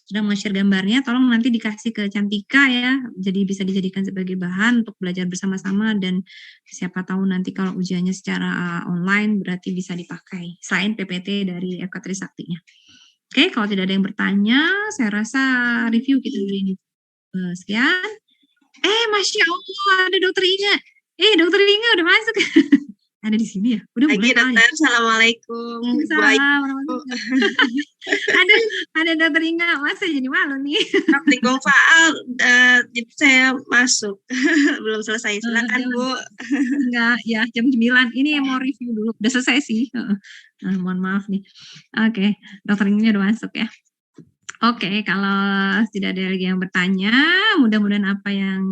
sudah meng-share gambarnya, tolong nanti dikasih ke Cantika ya, jadi bisa dijadikan sebagai bahan untuk belajar bersama-sama dan siapa tahu nanti kalau ujiannya secara online berarti bisa dipakai, selain PPT dari FK Trisaktinya. Oke, kalau tidak ada yang bertanya, saya rasa review kita dulu ini. Sekian. Masya Allah, ada Dokter Inga. Dokter Inga udah masuk. Ada di sini ya? Udah mulai. Pagi dokter, assalamualaikum. Ada Dokter Inga, masa jadi malu nih. Praktikum faal, jadi saya masuk. Belum selesai, silakan Bu. Enggak, ya jam 9. Ini mau review dulu, udah selesai sih. Mohon maaf nih. Oke, Dokter Inga udah masuk ya. Oke, kalau tidak ada lagi yang bertanya, mudah-mudahan apa yang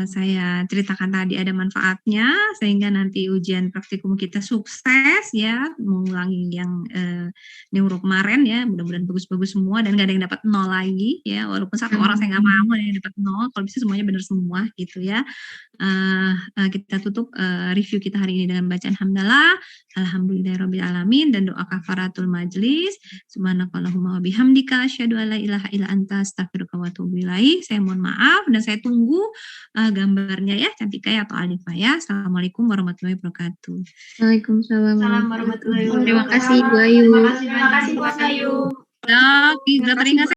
saya ceritakan tadi ada manfaatnya, sehingga nanti ujian praktikum kita sukses ya, mengulangi yang neuro kemarin ya, mudah-mudahan bagus-bagus semua dan nggak ada yang dapat 0 lagi ya, walaupun satu orang saya nggak mau ada yang dapat 0, kalau bisa semuanya benar semua gitu ya. Kita tutup review kita hari ini dengan bacaan hamdalah, alhamdulillahirabbil alamin, dan doa kafaratul majlis. Subhanakallahumma wa bihamdika asyhadu an la ilaha illa anta astaghfiruka wa atubu ilaik. Saya mohon maaf dan saya tunggu gambarnya ya, Cantika ya atau Alifah ya. Assalamualaikum warahmatullahi wabarakatuh. Waalaikumsalam warahmatullahi wabarakatuh. Terima kasih Bu Ayu. Terima kasih Bu Ayu. Ya, tidak teringat